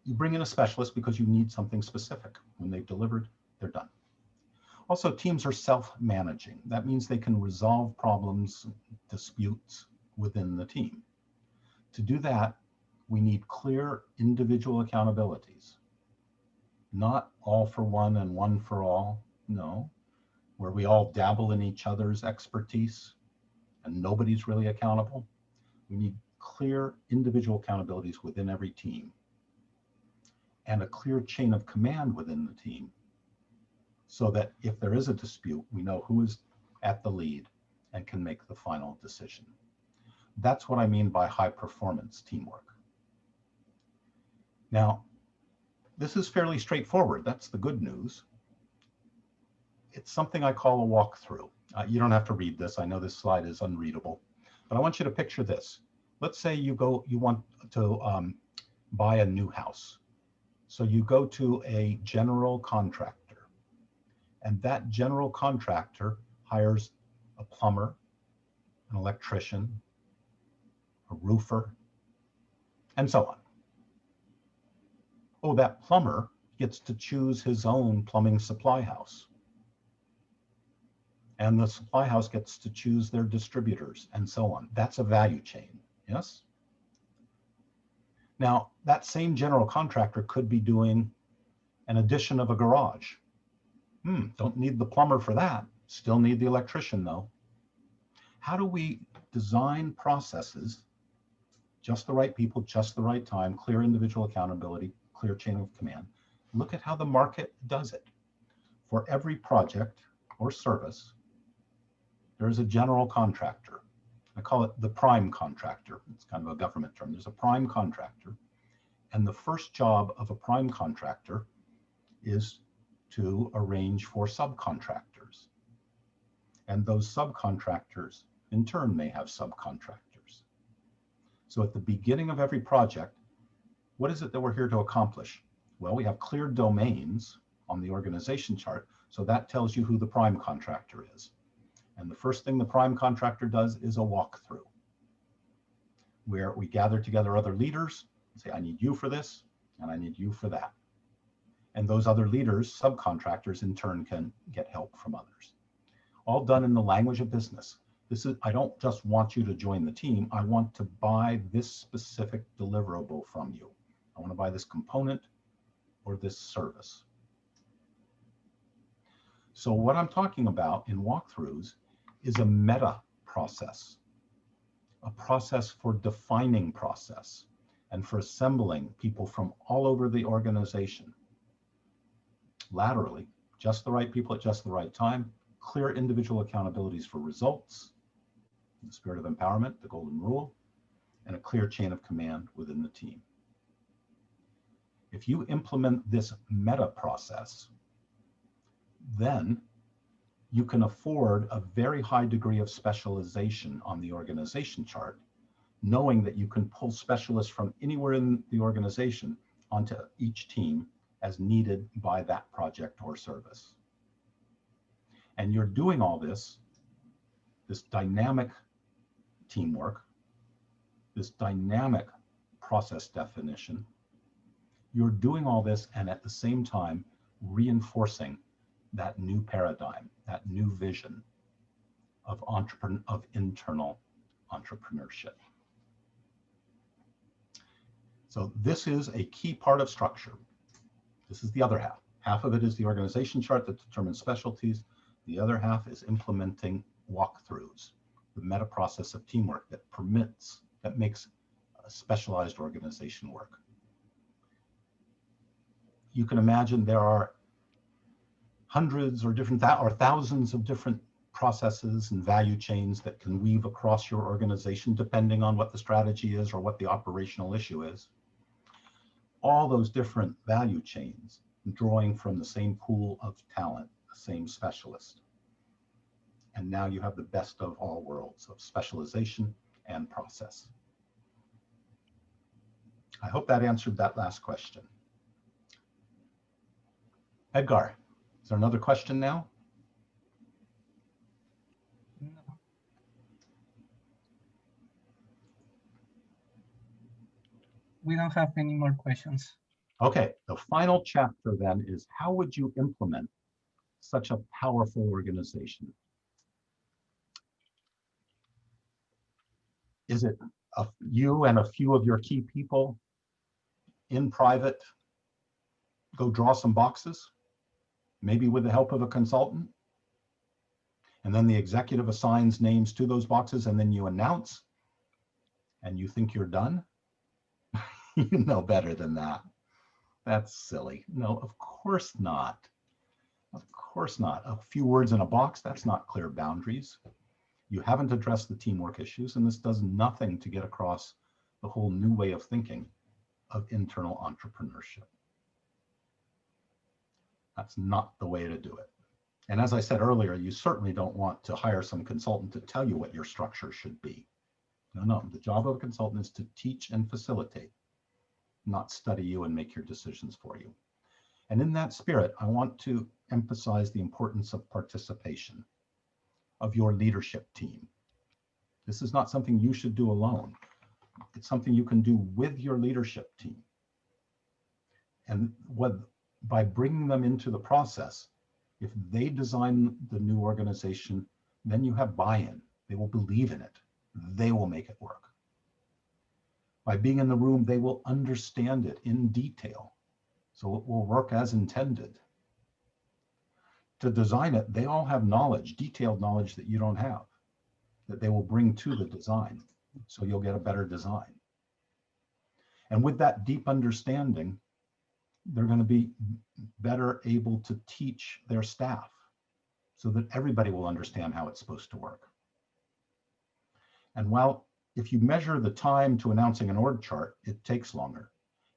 You bring in a specialist because you need something specific. When they've delivered, they're done. Also, teams are self-managing. That means they can resolve problems, disputes within the team. To do that, we need clear individual accountabilities. Not all for one and one for all, no, where we all dabble in each other's expertise and nobody's really accountable. We need clear individual accountabilities within every team and a clear chain of command within the team so that if there is a dispute, we know who is at the lead and can make the final decision. That's what I mean by high performance teamwork. Now, this is fairly straightforward. That's the good news. It's something I call a walkthrough. You don't have to read this. I know this slide is unreadable, but I want you to picture this. Let's say you want to buy a new house. So you go to a general contractor, and that general contractor hires a plumber, an electrician, a roofer, and so on. Oh, that plumber gets to choose his own plumbing supply house. And the supply house gets to choose their distributors and so on. That's a value chain, yes? Now, that same general contractor could be doing an addition of a garage. Don't need the plumber for that. Still need the electrician though. How do we design processes, just the right people, just the right time, clear individual accountability, clear chain of command? Look at how the market does it. For every project or service, there's a general contractor. I call it the prime contractor. It's kind of a government term. There's a prime contractor. And the first job of a prime contractor is to arrange for subcontractors. And those subcontractors, in turn, may have subcontractors. So at the beginning of every project, what is it that we're here to accomplish? Well, we have clear domains on the organization chart. So that tells you who the prime contractor is. And the first thing the prime contractor does is a walkthrough, where we gather together other leaders and say, I need you for this, and I need you for that. And those other leaders, subcontractors, in turn can get help from others. All done in the language of business. I don't just want you to join the team. I want to buy this specific deliverable from you. I want to buy this component or this service. So what I'm talking about in walkthroughs is a meta process, a process for defining process and for assembling people from all over the organization. Laterally, just the right people at just the right time, clear individual accountabilities for results, the spirit of empowerment, the golden rule, and a clear chain of command within the team. If you implement this meta process, then you can afford a very high degree of specialization on the organization chart, knowing that you can pull specialists from anywhere in the organization onto each team as needed by that project or service. And you're doing all this dynamic teamwork, this dynamic process definition. You're doing all this and at the same time reinforcing that new paradigm, that new vision of internal entrepreneurship. So this is a key part of structure. This is the other half. Half of it is the organization chart that determines specialties. The other half is implementing walkthroughs, the meta process of teamwork that makes a specialized organization work. You can imagine there are hundreds or thousands of different processes and value chains that can weave across your organization depending on what the strategy is or what the operational issue is. All those different value chains drawing from the same pool of talent, the same specialist. And now you have the best of all worlds of specialization and process. I hope that answered that last question. Edgar, is there another question now? No. We don't have any more questions. Okay, the final chapter then is how would you implement such a powerful organization? Is it you and a few of your key people in private go draw some boxes, maybe with the help of a consultant? And then the executive assigns names to those boxes and then you announce and you think you're done? You know better than that. That's silly. No, of course not. Of course not. A few words in a box, that's not clear boundaries. You haven't addressed the teamwork issues, and this does nothing to get across the whole new way of thinking of internal entrepreneurship. That's not the way to do it. And as I said earlier, you certainly don't want to hire some consultant to tell you what your structure should be. No, the job of a consultant is to teach and facilitate, not study you and make your decisions for you. And in that spirit, I want to emphasize the importance of participation of your leadership team. This is not something you should do alone. It's something you can do with your leadership team. And by bringing them into the process, if they design the new organization, then you have buy-in. They will believe in it. They will make it work. By being in the room, they will understand it in detail, so it will work as intended. To design it, they all have knowledge, detailed knowledge that you don't have, that they will bring to the design, so you'll get a better design. And with that deep understanding, they're going to be better able to teach their staff so that everybody will understand how it's supposed to work. And while if you measure the time to announcing an org chart, it takes longer.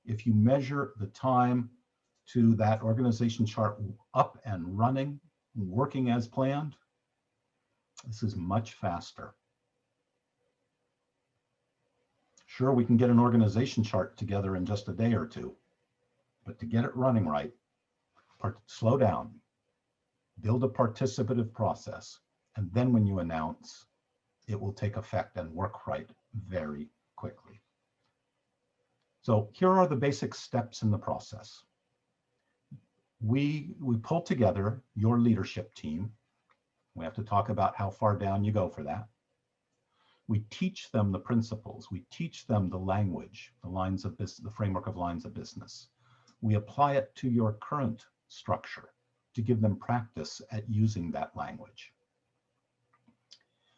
If you measure the time to that organization chart up and running, working as planned, this is much faster. Sure, we can get an organization chart together in just a day or two, but to get it running right, slow down, build a participative process, and then when you announce, it will take effect and work right very quickly. So here are the basic steps in the process. We pull together your leadership team. We have to talk about how far down you go for that. We teach them the principles. We teach them the language, the lines of business, the framework of lines of business. We apply it to your current structure to give them practice at using that language.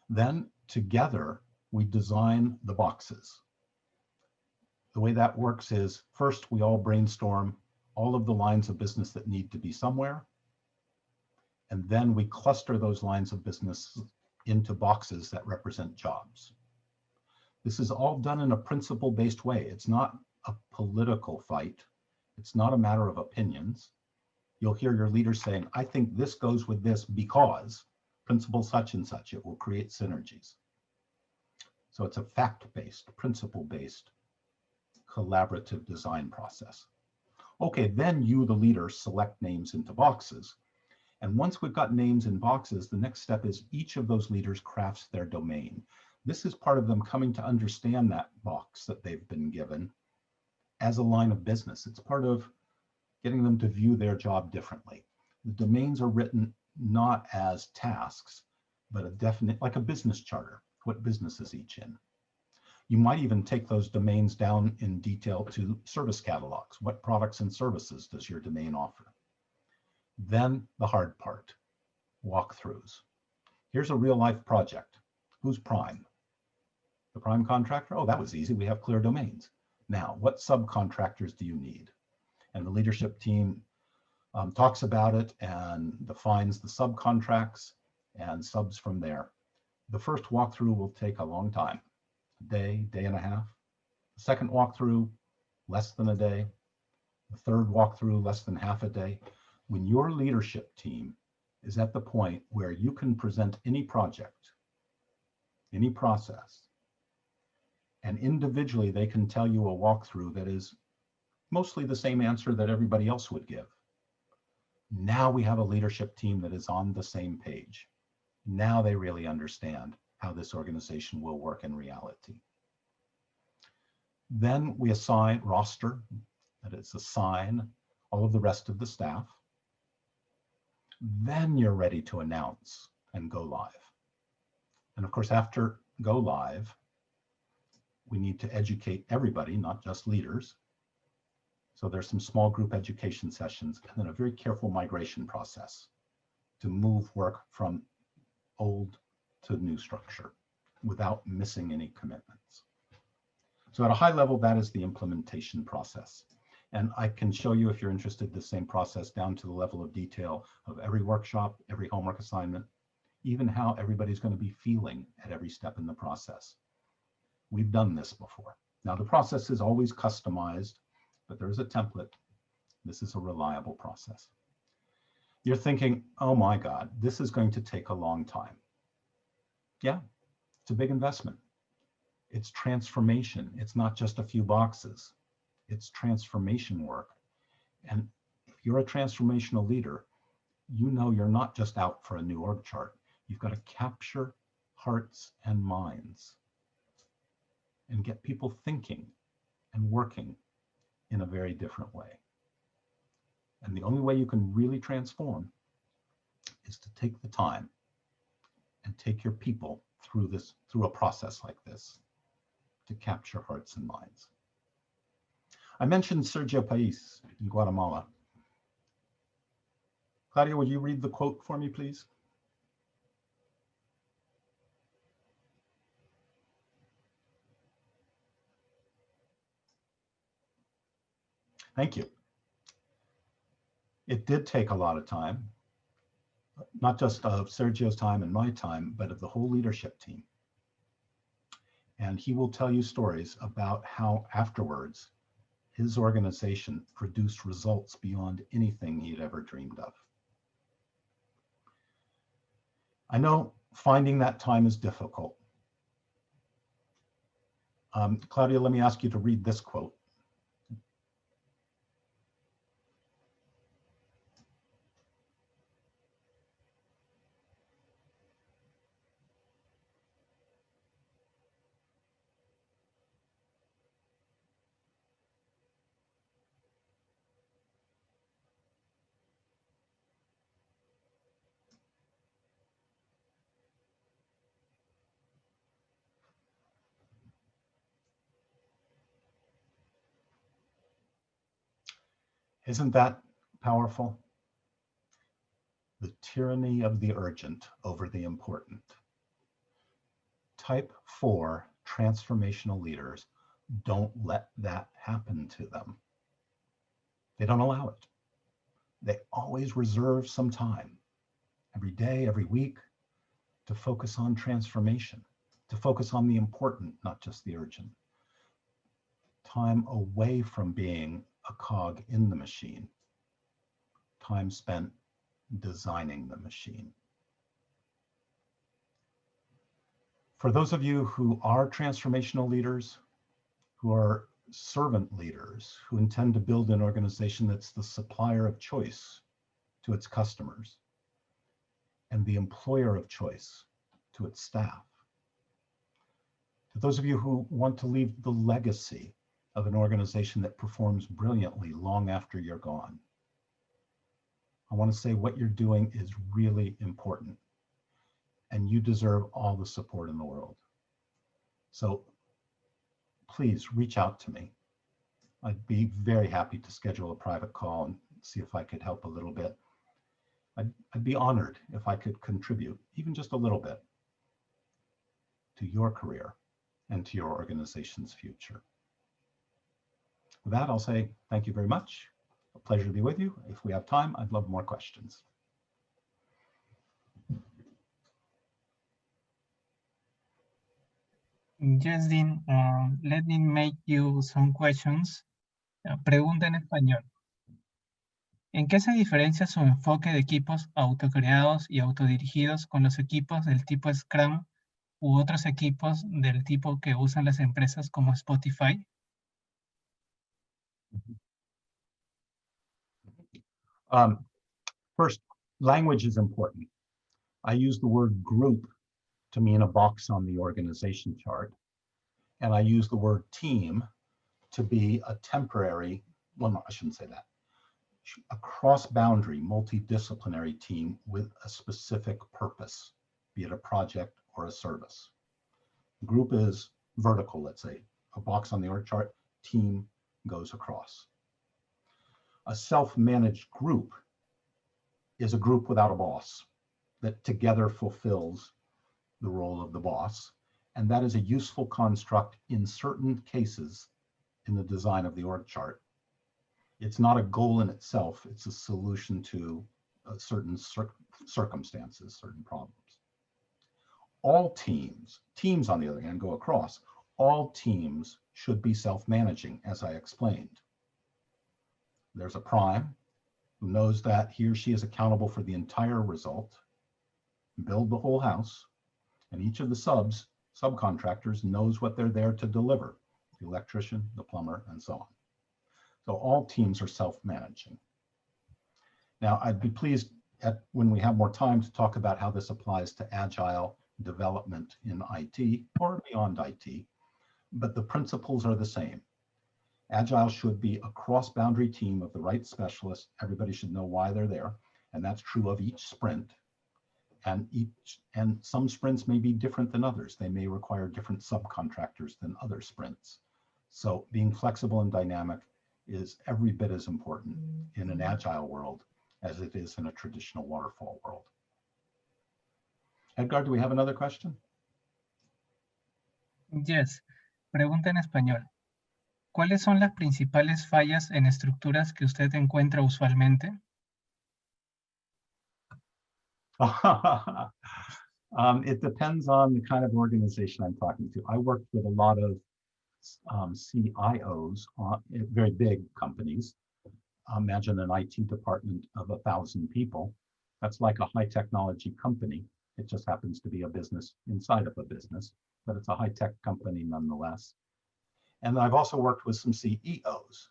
Then together, we design the boxes. The way that works is first, we all brainstorm all of the lines of business that need to be somewhere. And then we cluster those lines of business into boxes that represent jobs. This is all done in a principle-based way. It's not a political fight. It's not a matter of opinions. You'll hear your leader saying, I think this goes with this because principle such and such, it will create synergies. So it's a fact-based, principle-based, collaborative design process. Okay, then you, the leader, select names into boxes. And once we've got names in boxes, the next step is each of those leaders crafts their domain. This is part of them coming to understand that box that they've been given as a line of business. It's part of getting them to view their job differently. The domains are written not as tasks, but a definite, like a business charter, what business is each in. You might even take those domains down in detail to service catalogs. What products and services does your domain offer? Then the hard part, walkthroughs. Here's a real life project. Who's prime? The prime contractor? Oh, that was easy. We have clear domains. Now, what subcontractors do you need? And the leadership team talks about it and defines the subcontracts and subs from there. The first walkthrough will take a long time, a day, day and a half. The second walkthrough, less than a day. The third walkthrough, less than half a day. When your leadership team is at the point where you can present any project, any process, and individually they can tell you a walkthrough that is mostly the same answer that everybody else would give. Now we have a leadership team that is on the same page. Now they really understand how this organization will work in reality. Then we assign roster, that is assign all of the rest of the staff. Then you're ready to announce and go live. And of course, after go live, we need to educate everybody, not just leaders. So there's some small group education sessions and then a very careful migration process to move work from old to new structure without missing any commitments. So at a high level, that is the implementation process. And I can show you, if you're interested, the same process down to the level of detail of every workshop, every homework assignment, even how everybody's going to be feeling at every step in the process. We've done this before. Now, the process is always customized, but there is a template. This is a reliable process. You're thinking, oh my God, this is going to take a long time. Yeah, it's a big investment. It's transformation. It's not just a few boxes. It's transformation work. And if you're a transformational leader, you know you're not just out for a new org chart. You've got to capture hearts and minds and get people thinking and working in a very different way. And the only way you can really transform is to take the time and take your people through a process like this to capture hearts and minds. I mentioned Sergio Pais in Guatemala. Claudia, would you read the quote for me, please? Thank you. It did take a lot of time, not just of Sergio's time and my time, but of the whole leadership team. And he will tell you stories about how afterwards his organization produced results beyond anything he'd ever dreamed of. I know finding that time is difficult. Claudia, let me ask you to read this quote. Isn't that powerful? The tyranny of the urgent over the important. Type 4 transformational leaders don't let that happen to them. They don't allow it. They always reserve some time, every day, every week, to focus on transformation, to to focus on the important, not just the urgent. Time away from being a cog in the machine. Time spent designing the machine. For those of you who are transformational leaders, who are servant leaders, who intend to build an organization that's the supplier of choice to its customers and the employer of choice to its staff, to those of you who want to leave the legacy of an organization that performs brilliantly long after you're gone, I want to say what you're doing is really important, and you deserve all the support in the world. So please reach out to me. I'd be very happy to schedule a private call and see if I could help a little bit. I'd be honored if I could contribute, even just a little bit, to your career and to your organization's future. With that, I'll say thank you very much. A pleasure to be with you. If we have time, I'd love more questions. Yes, Dean, let me make you some questions. Pregunta en español. ¿En qué se diferencia su enfoque de equipos autocreados y autodirigidos con los equipos del tipo Scrum u otros equipos del tipo que usan las empresas como Spotify? First, language is important. I use the word group to mean a box on the organization chart. And I use the word team to be a temporary, well, no, I shouldn't say that, a cross-boundary, multidisciplinary team with a specific purpose, be it a project or a service. Group is vertical, let's say, a box on the org chart, team goes across. A self-managed group is a group without a boss that together fulfills the role of the boss. And that is a useful construct in certain cases in the design of the org chart. It's not a goal in itself, it's a solution to certain circumstances, certain problems. All teams on the other hand go across. All teams should be self-managing, as I explained. There's a prime who knows that he or she is accountable for the entire result, build the whole house, and each of the subcontractors knows what they're there to deliver, the electrician, the plumber, and so on. So all teams are self-managing. Now, I'd be pleased when we have more time to talk about how this applies to agile development in IT or beyond IT, but the principles are the same. Agile should be a cross-boundary team of the right specialists. Everybody should know why they're there, and that's true of each sprint. And some sprints may be different than others. They may require different subcontractors than other sprints. So being flexible and dynamic is every bit as important in an agile world as it is in a traditional waterfall world. Edgar, do we have another question? Yes. Pregunta en español. ¿Cuáles son las principales fallas en estructuras que usted encuentra usualmente? It depends on the kind of organization I'm talking to. I worked with a lot of CIOs at very big companies. Imagine an IT department of 1,000 people. That's like a high technology company. It just happens to be a business inside of a business, but it's a high tech company nonetheless. And I've also worked with some CEOs,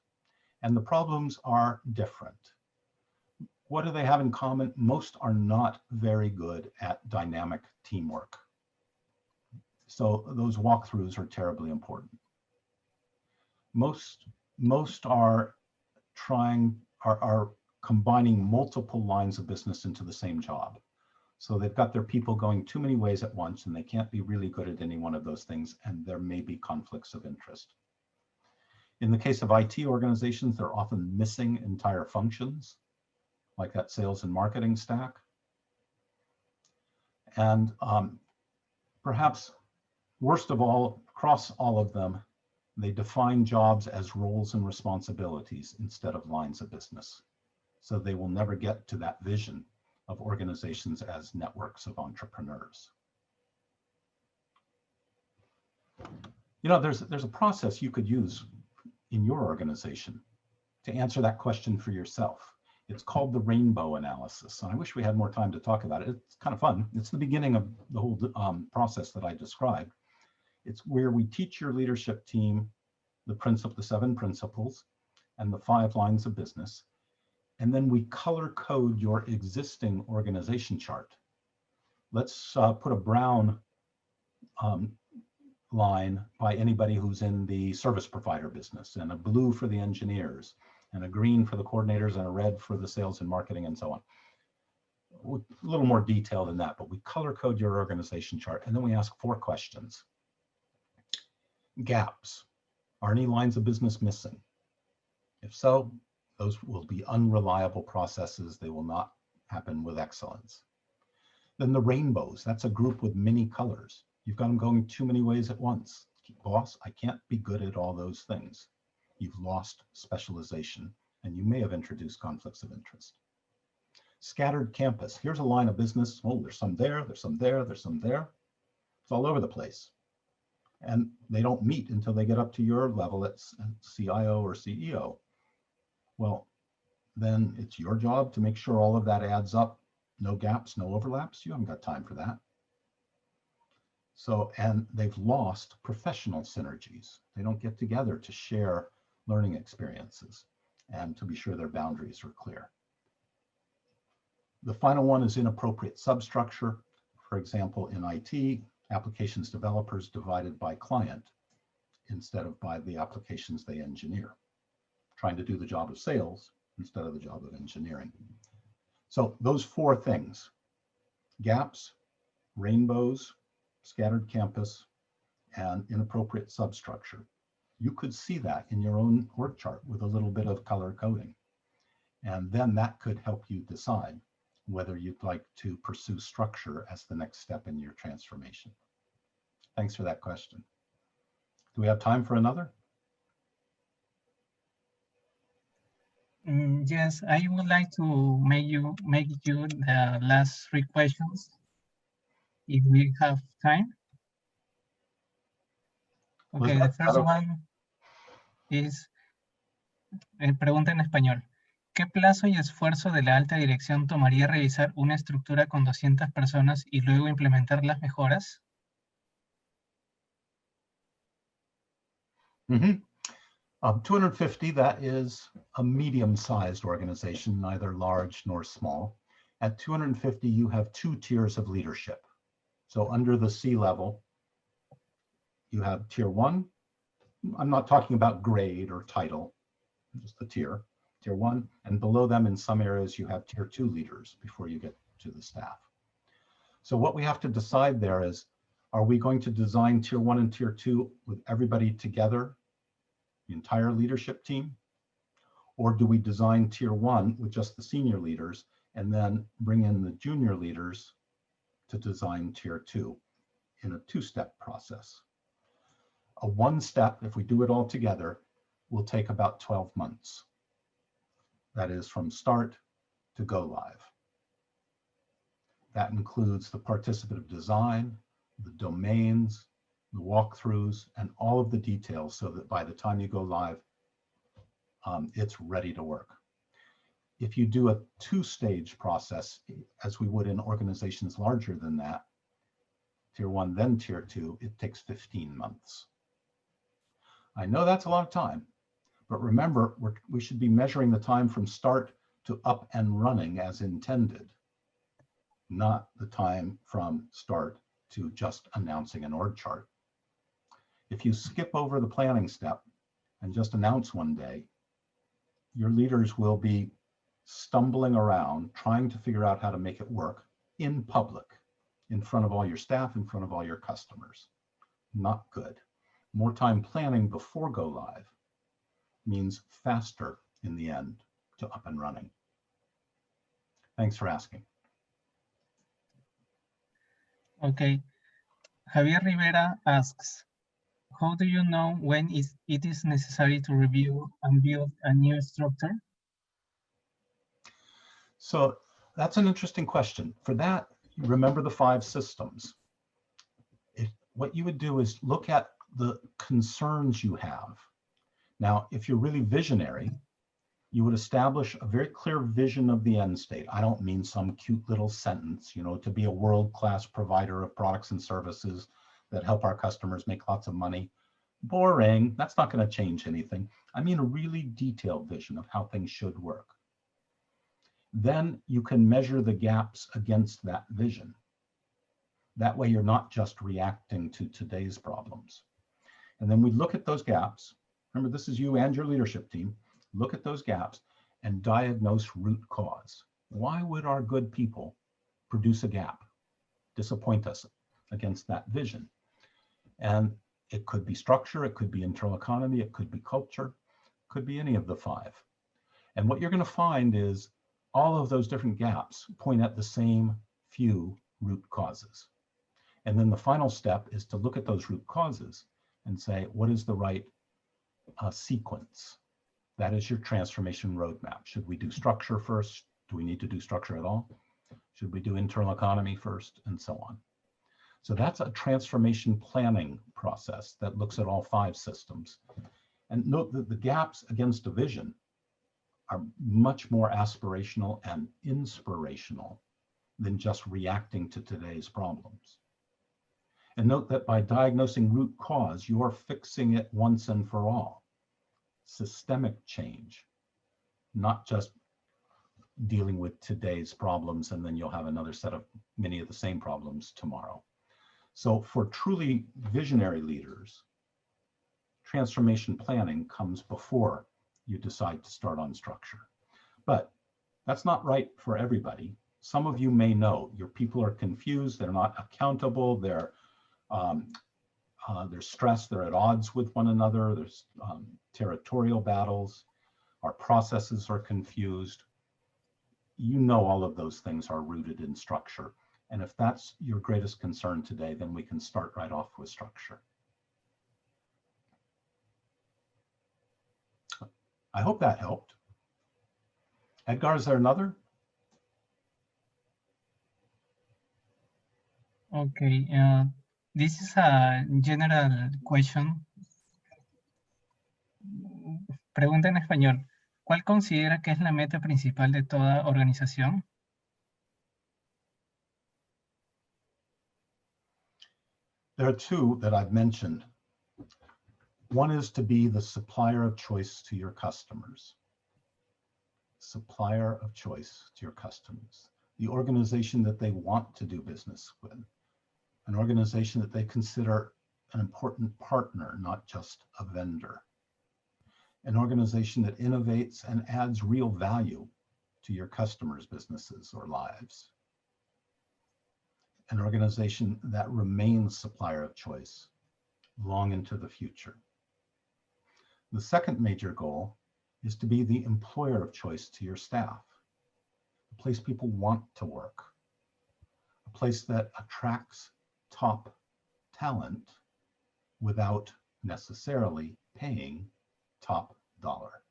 and the problems are different. What do they have in common? Most are not very good at dynamic teamwork. So those walkthroughs are terribly important. Most are combining multiple lines of business into the same job. So they've got their people going too many ways at once, and they can't be really good at any one of those things, and there may be conflicts of interest. In the case of IT organizations, they're often missing entire functions, like that sales and marketing stack. And perhaps worst of all, across all of them, they define jobs as roles and responsibilities instead of lines of business. So they will never get to that vision of organizations as networks of entrepreneurs. You know, there's a process you could use in your organization to answer that question for yourself. It's called the rainbow analysis. And I wish we had more time to talk about it. It's kind of fun. It's the beginning of the whole process that I described. It's where we teach your leadership team the 7 principles and the 5 lines of business. And then we color code your existing organization chart. Let's put a brown line by anybody who's in the service provider business, and a blue for the engineers, and a green for the coordinators, and a red for the sales and marketing, and so on. A little more detail than that, but we color code your organization chart, and then we ask 4 questions. Gaps. Are any lines of business missing? If so, those will be unreliable processes. They will not happen with excellence. Then the rainbows. That's a group with many colors. You've got them going too many ways at once. Boss, I can't be good at all those things. You've lost specialization, and you may have introduced conflicts of interest. Scattered campus. Here's a line of business. Oh, there's some there, there's some there, there's some there. It's all over the place. And they don't meet until they get up to your level at CIO or CEO. Well, then it's your job to make sure all of that adds up. No gaps, no overlaps. You haven't got time for that. So, and they've lost professional synergies. They don't get together to share learning experiences and to be sure their boundaries are clear. The final one is inappropriate substructure. For example, in IT, applications developers divided by client instead of by the applications they engineer, trying to do the job of sales instead of the job of engineering. So those 4 things: gaps, rainbows, scattered campus, and inappropriate substructure. You could see that in your own org chart with a little bit of color coding. And then that could help you decide whether you'd like to pursue structure as the next step in your transformation. Thanks for that question. Do we have time for another? Yes, I would like to make you the last 3 questions, if we have time. Okay, the first one is, pregunta en español. ¿Qué plazo y esfuerzo de la alta dirección tomaría revisar una estructura con 200 personas y luego implementar las mejoras? 250, that is a medium-sized organization, neither large nor small. At 250, you have 2 tiers of leadership. So under the C level, you have tier 1. I'm not talking about grade or title, just the tier 1. And below them, in some areas, you have tier 2 leaders before you get to the staff. So what we have to decide there is, are we going to design tier 1 and tier 2 with everybody together, the entire leadership team? Or do we design tier 1 with just the senior leaders and then bring in the junior leaders to design tier 2 in a 2-step process? A 1-step, if we do it all together, will take about 12 months. That is from start to go live. That includes the participative design, the domains, the walkthroughs, and all of the details so that by the time you go live, it's ready to work. If you do a 2-stage process, as we would in organizations larger than that, tier 1, then tier 2, it takes 15 months. I know that's a lot of time, but remember, we should be measuring the time from start to up and running as intended, not the time from start to just announcing an org chart. If you skip over the planning step and just announce one day, your leaders will be stumbling around trying to figure out how to make it work in public, in front of all your staff, in front of all your customers. Not good. More time planning before go live means faster in the end to up and running. Thanks for asking. Okay. Javier Rivera asks, how do you know when it is necessary to review and build a new structure? So that's an interesting question. For that, remember the 5 systems. What you would do is look at the concerns you have. Now, if you're really visionary, you would establish a very clear vision of the end state. I don't mean some cute little sentence, to be a world-class provider of products and services that help our customers make lots of money. Boring, that's not going to change anything. I mean a really detailed vision of how things should work. Then you can measure the gaps against that vision. That way you're not just reacting to today's problems. And then we look at those gaps. Remember, this is you and your leadership team. Look at those gaps and diagnose root cause. Why would our good people produce a gap, disappoint us against that vision? And it could be structure, it could be internal economy, it could be culture, it could be any of the five. And what you're going to find is all of those different gaps point at the same few root causes. And then the final step is to look at those root causes and say, what is the right sequence? That is your transformation roadmap. Should we do structure first? Do we need to do structure at all? Should we do internal economy first? And so on. So that's a transformation planning process that looks at all five systems. And note that the gaps against a vision are much more aspirational and inspirational than just reacting to today's problems. And note that by diagnosing root cause, you are fixing it once and for all. Systemic change, not just dealing with today's problems, and then you'll have another set of many of the same problems tomorrow. So for truly visionary leaders, transformation planning comes before you decide to start on structure. But that's not right for everybody. Some of you may know your people are confused, they're not accountable, they're stressed, they're at odds with one another, there's territorial battles, our processes are confused. You know all of those things are rooted in structure. And if that's your greatest concern today, then we can start right off with structure. I hope that helped. Edgar, is there another? Okay, this is a general question. Pregunta en español. ¿Cuál considera que es la meta principal de toda organización? There are two that I've mentioned. One is to be the supplier of choice to your customers. Supplier of choice to your customers. The organization that they want to do business with. An organization that they consider an important partner, not just a vendor. An organization that innovates and adds real value to your customers' businesses or lives. An organization that remains supplier of choice long into the future. The second major goal is to be the employer of choice to your staff, a place people want to work, a place that attracts top talent without necessarily paying top dollar,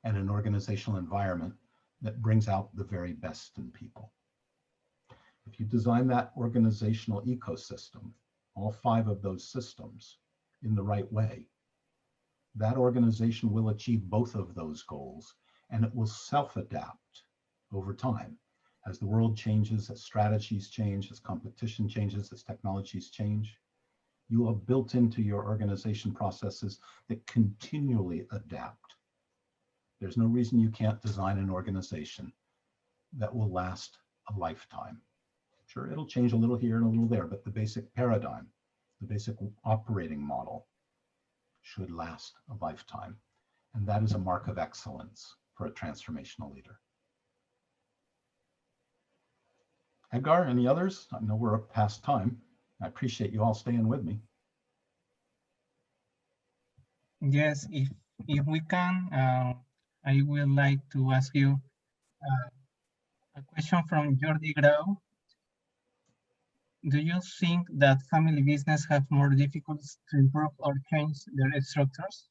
and an organizational environment that brings out the very best in people. If you design that organizational ecosystem, all five of those systems, in the right way, that organization will achieve both of those goals, and it will self-adapt over time. As the world changes, as strategies change, as competition changes, as technologies change, you have built into your organization processes that continually adapt. There's no reason you can't design an organization that will last a lifetime. Sure, it'll change a little here and a little there, but the basic paradigm, the basic operating model should last a lifetime. And that is a mark of excellence for a transformational leader. Edgar, any others? I know we're up past time. I appreciate you all staying with me. Yes, if we can, I would like to ask you a question from Jordi Grau. Do you think that family business have more difficulties to improve or change their structures?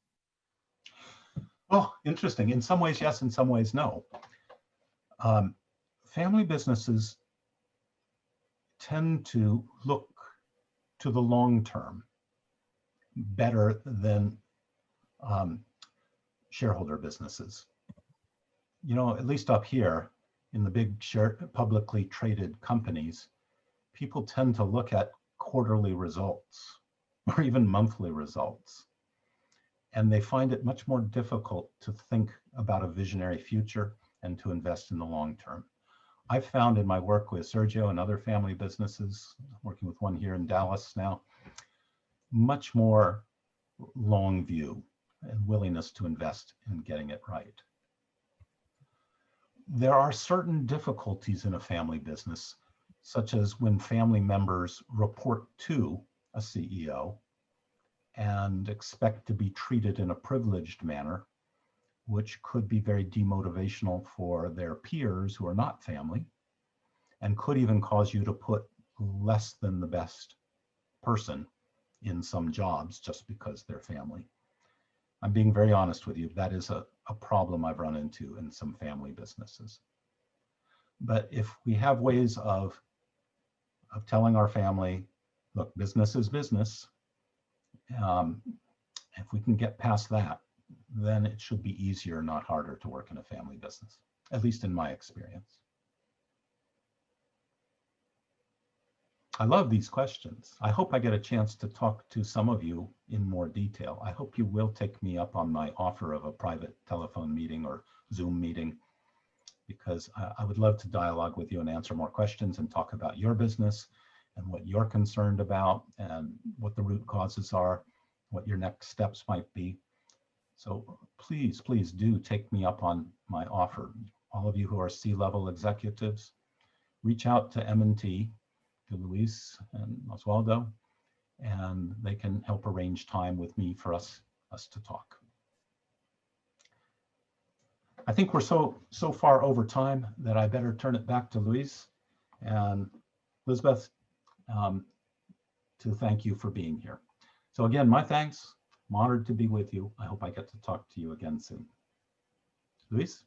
Well, interesting. In some ways, yes. In some ways, no. Family businesses tend to look to the long term. better than shareholder businesses. You know, at least up here in the big publicly traded companies, people tend to look at quarterly results or even monthly results. And they find it much more difficult to think about a visionary future and to invest in the long term. I've found in my work with Sergio and other family businesses, working with one here in Dallas now, much more long view and willingness to invest in getting it right. There are certain difficulties in a family business, such as when family members report to a CEO and expect to be treated in a privileged manner, which could be very demotivational for their peers who are not family, and could even cause you to put less than the best person in some jobs just because they're family. I'm being very honest with you. That is a problem I've run into in some family businesses. But if we have ways of telling our family, look, business is business, if we can get past that, then it should be easier, not harder, to work in a family business, at least in my experience. I love these questions. I hope I get a chance to talk to some of you in more detail. I hope you will take me up on my offer of a private telephone meeting or Zoom meeting, because I would love to dialogue with you and answer more questions and talk about your business and what you're concerned about and what the root causes are, what your next steps might be. So please, please do take me up on my offer. All of you who are C-level executives, reach out to M&T, to Luis and Oswaldo, and they can help arrange time with me for us to talk. I think we're so far over time that I better turn it back to Luis and Elizabeth to thank you for being here. So again, my thanks. I'm honored to be with you. I hope I get to talk to you again soon. Luis?